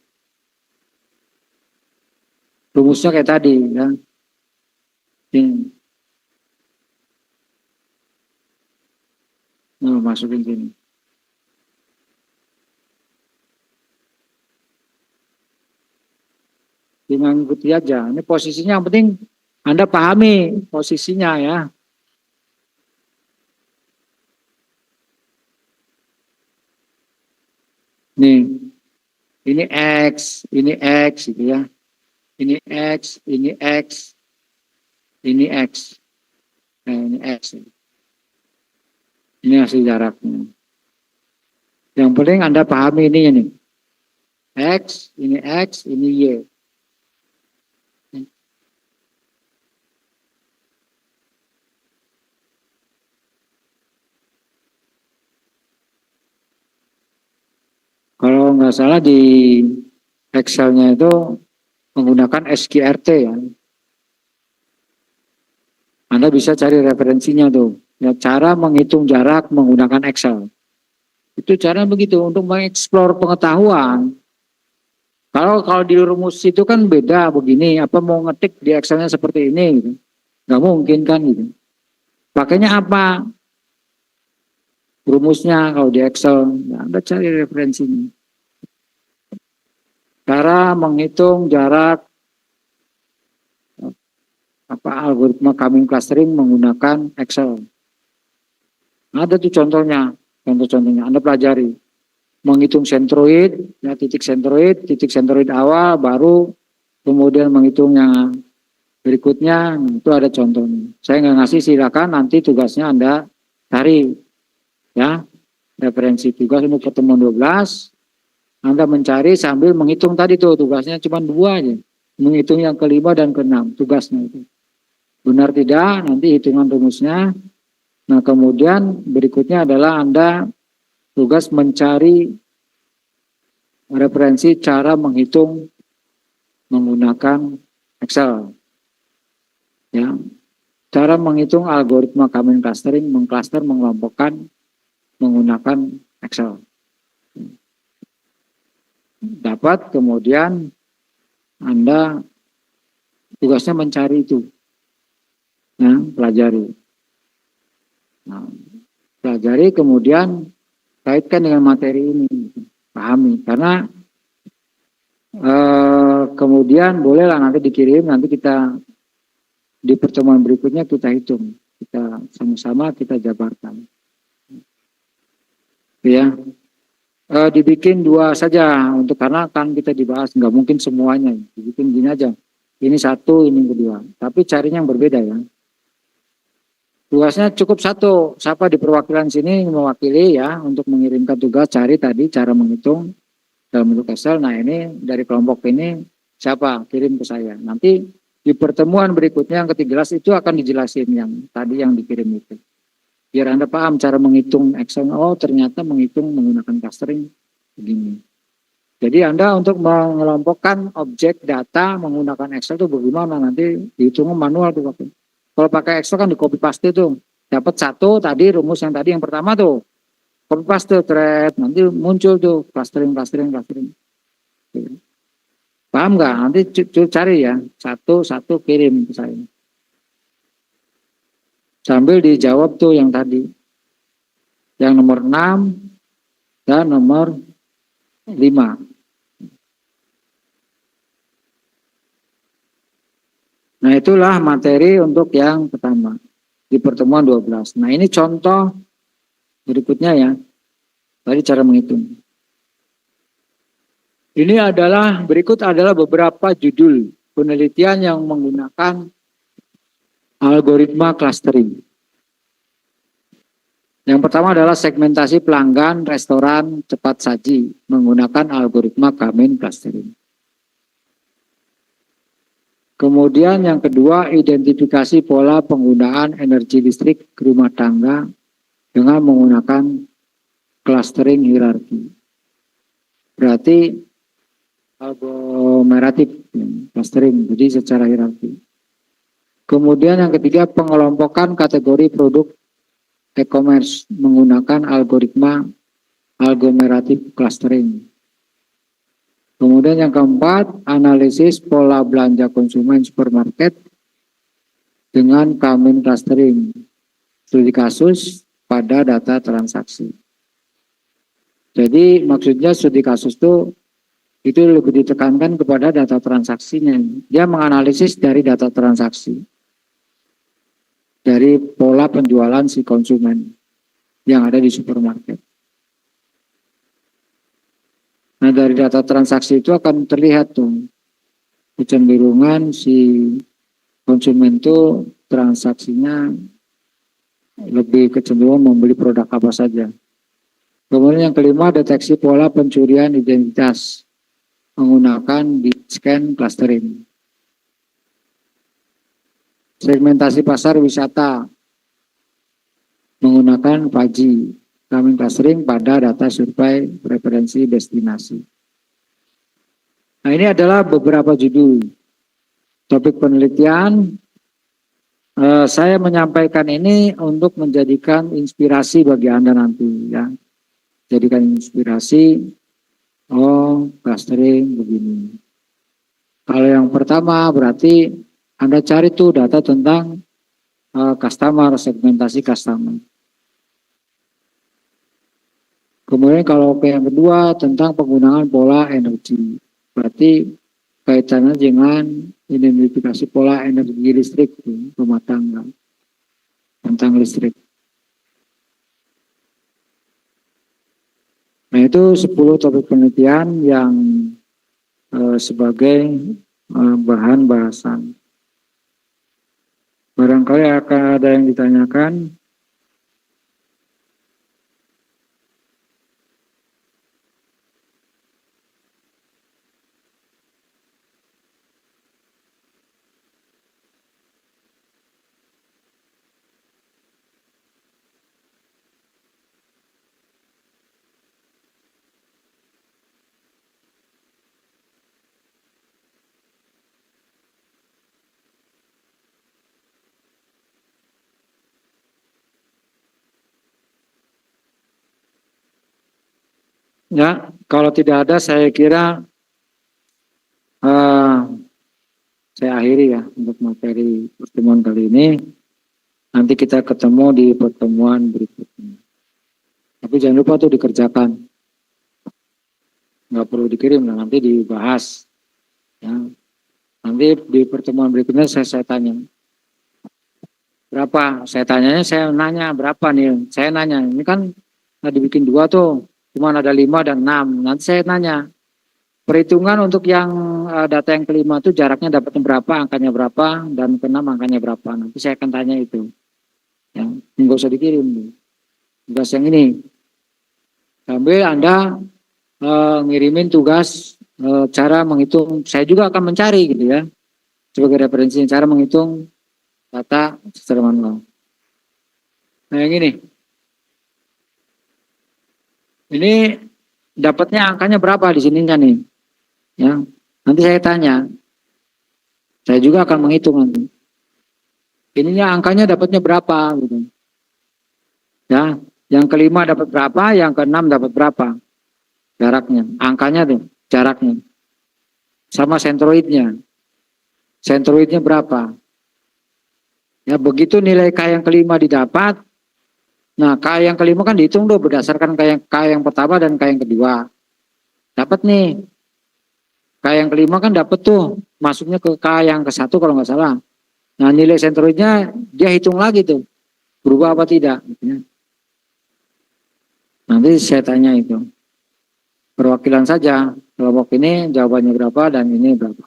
Rumusnya kayak tadi ya. Ini. Nah, masukin sini. Tinggal ikuti aja. Ini posisinya yang penting Anda pahami posisinya ya. Nih, ini X, ini X gitu ya. Ini X, ini X, ini X. Nah, ini X. Ini hasil jaraknya. Yang penting Anda pahami ini nih. X, ini Y. Kalau nggak salah di Excel-nya itu menggunakan SQRT ya. Anda bisa cari referensinya tuh. Ya, cara menghitung jarak menggunakan Excel. Itu cara begitu untuk mengeksplor pengetahuan. Kalau di rumus itu kan beda begini, apa mau ngetik di Excelnya seperti ini gitu. Nggak mungkin kan gitu. Pakainya apa? Rumusnya kalau di Excel, ya Anda cari referensinya. Cara menghitung jarak apa algoritma coming clustering menggunakan Excel. Ada tuh contohnya, contoh-contohnya Anda pelajari. Menghitung sentroid, ya titik sentroid awal, baru kemudian menghitung yang berikutnya, itu ada contohnya. Saya nggak ngasih, silakan nanti tugasnya Anda cari, ya referensi tugas untuk pertemuan 12, Anda mencari sambil menghitung tadi tuh tugasnya cuma 2 aja, menghitung yang kelima dan keenam tugasnya itu. Benar tidak, nanti hitungan rumusnya. Nah kemudian berikutnya adalah Anda tugas mencari referensi cara menghitung menggunakan Excel. Ya, cara menghitung algoritma coming clustering, mengcluster, mengelompokkan menggunakan Excel. Dapat kemudian Anda tugasnya mencari itu. Nah, pelajari. Nah, pelajari kemudian kaitkan dengan materi ini, pahami. Karena kemudian bolehlah nanti dikirim, nanti kita di pertemuan berikutnya kita hitung, kita sama-sama kita jabarkan. Ya, dibikin 2 saja untuk karena kan kita dibahas nggak mungkin semuanya, dibikin gini aja. Ini 1, ini kedua. Tapi carinya yang berbeda ya. Tugasnya cukup 1, siapa di perwakilan sini mewakili ya untuk mengirimkan tugas, cari tadi cara menghitung dalam bentuk Excel. Nah ini dari kelompok ini siapa kirim ke saya. Nanti di pertemuan berikutnya yang ke-13 itu akan dijelasin yang tadi yang dikirim itu. Biar Anda paham cara menghitung Excel. Oh ternyata menghitung menggunakan clustering begini. Jadi Anda untuk mengelompokkan objek data menggunakan Excel itu bagaimana, nanti dihitung manual tuh Pak. Kalau pakai Excel kan di copy paste tuh. Dapat 1 tadi rumus yang tadi yang pertama tuh. Copy paste thread, nanti muncul tuh clustering. Paham nggak? Nanti cari ya, 1 kirim ke saya. Sambil dijawab tuh yang tadi. Yang nomor 6 dan nomor 5. Nah itulah materi untuk yang pertama di pertemuan 12. Nah ini contoh berikutnya ya. Tadi cara menghitung. Ini adalah berikut adalah beberapa judul penelitian yang menggunakan algoritma clustering. Yang pertama adalah segmentasi pelanggan restoran cepat saji menggunakan algoritma coming clustering. Kemudian yang kedua, identifikasi pola penggunaan energi listrik rumah tangga dengan menggunakan clustering hierarki. Berarti aglomeratif clustering, jadi secara hierarki. Kemudian yang ketiga, pengelompokan kategori produk e-commerce menggunakan algoritma aglomeratif clustering. Kemudian yang keempat, analisis pola belanja konsumen supermarket dengan Kamin clustering, studi kasus pada data transaksi. Jadi maksudnya studi kasus itu lebih ditekankan kepada data transaksinya. Dia menganalisis dari data transaksi, dari pola penjualan si konsumen yang ada di supermarket. Nah, dari data transaksi itu akan terlihat tuh kecenderungan si konsumen itu transaksinya lebih kecenderungan membeli produk apa saja. Kemudian yang kelima, deteksi pola pencurian identitas menggunakan di scan clustering. Segmentasi pasar wisata menggunakan PAGI, Kamin clustering pada data survei preferensi destinasi. Nah, ini adalah beberapa judul topik penelitian. Saya menyampaikan ini untuk menjadikan inspirasi bagi Anda nanti, ya. Jadikan inspirasi, clustering begini. Kalau yang pertama berarti Anda cari tuh data tentang customer, segmentasi customer. Kemudian kalau yang kedua tentang penggunaan pola energi. Berarti kaitannya dengan identifikasi pola energi listrik rumah tangga tentang listrik. Nah, itu 10 topik penelitian yang sebagai bahan bahasan. Barangkali akan ada yang ditanyakan. Ya, kalau tidak ada saya kira saya akhiri ya untuk materi pertemuan kali ini. Nanti kita ketemu di pertemuan berikutnya. Tapi jangan lupa tuh dikerjakan. Nggak perlu dikirim, nanti dibahas. Ya. Nanti di pertemuan berikutnya saya tanya. Berapa? Saya nanya berapa nih? Saya nanya, ini kan dibikin 2 tuh. Cuma ada 5 dan 6. Nanti saya nanya. Perhitungan untuk yang data yang kelima itu jaraknya dapatnya berapa, angkanya berapa, dan ke-6 angkanya berapa. Nanti saya akan tanya itu. Ya, nggak usah dikirim. Tugas yang ini. Sambil Anda ngirimin tugas cara menghitung. Saya juga akan mencari gitu ya. Sebagai referensi cara menghitung data secara manual. Nah, yang ini. Ini dapatnya angkanya berapa di sininya nih? Ya, nanti saya tanya. Saya juga akan menghitung nanti. Ininya angkanya dapatnya berapa gitu. Ya, yang kelima dapat berapa, yang keenam dapat berapa? Jaraknya, angkanya tuh, jaraknya. Sama sentroidnya. Sentroidnya berapa? Ya, begitu nilai K yang kelima didapat. Nah, K yang kelima kan dihitung tuh berdasarkan K yang pertama dan K yang kedua. Dapat nih. K yang kelima kan dapat tuh masuknya ke K yang ke-1 kalau nggak salah. Nah, nilai sentroidnya dia hitung lagi tuh. Berubah apa tidak. Nanti saya tanya itu. Perwakilan saja. Kelompok ini jawabannya berapa dan ini berapa.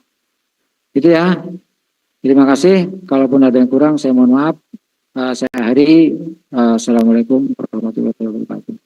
Itu ya. Terima kasih. Kalaupun ada yang kurang saya mohon maaf. Saya akhiri. Assalamualaikum warahmatullahi wabarakatuh.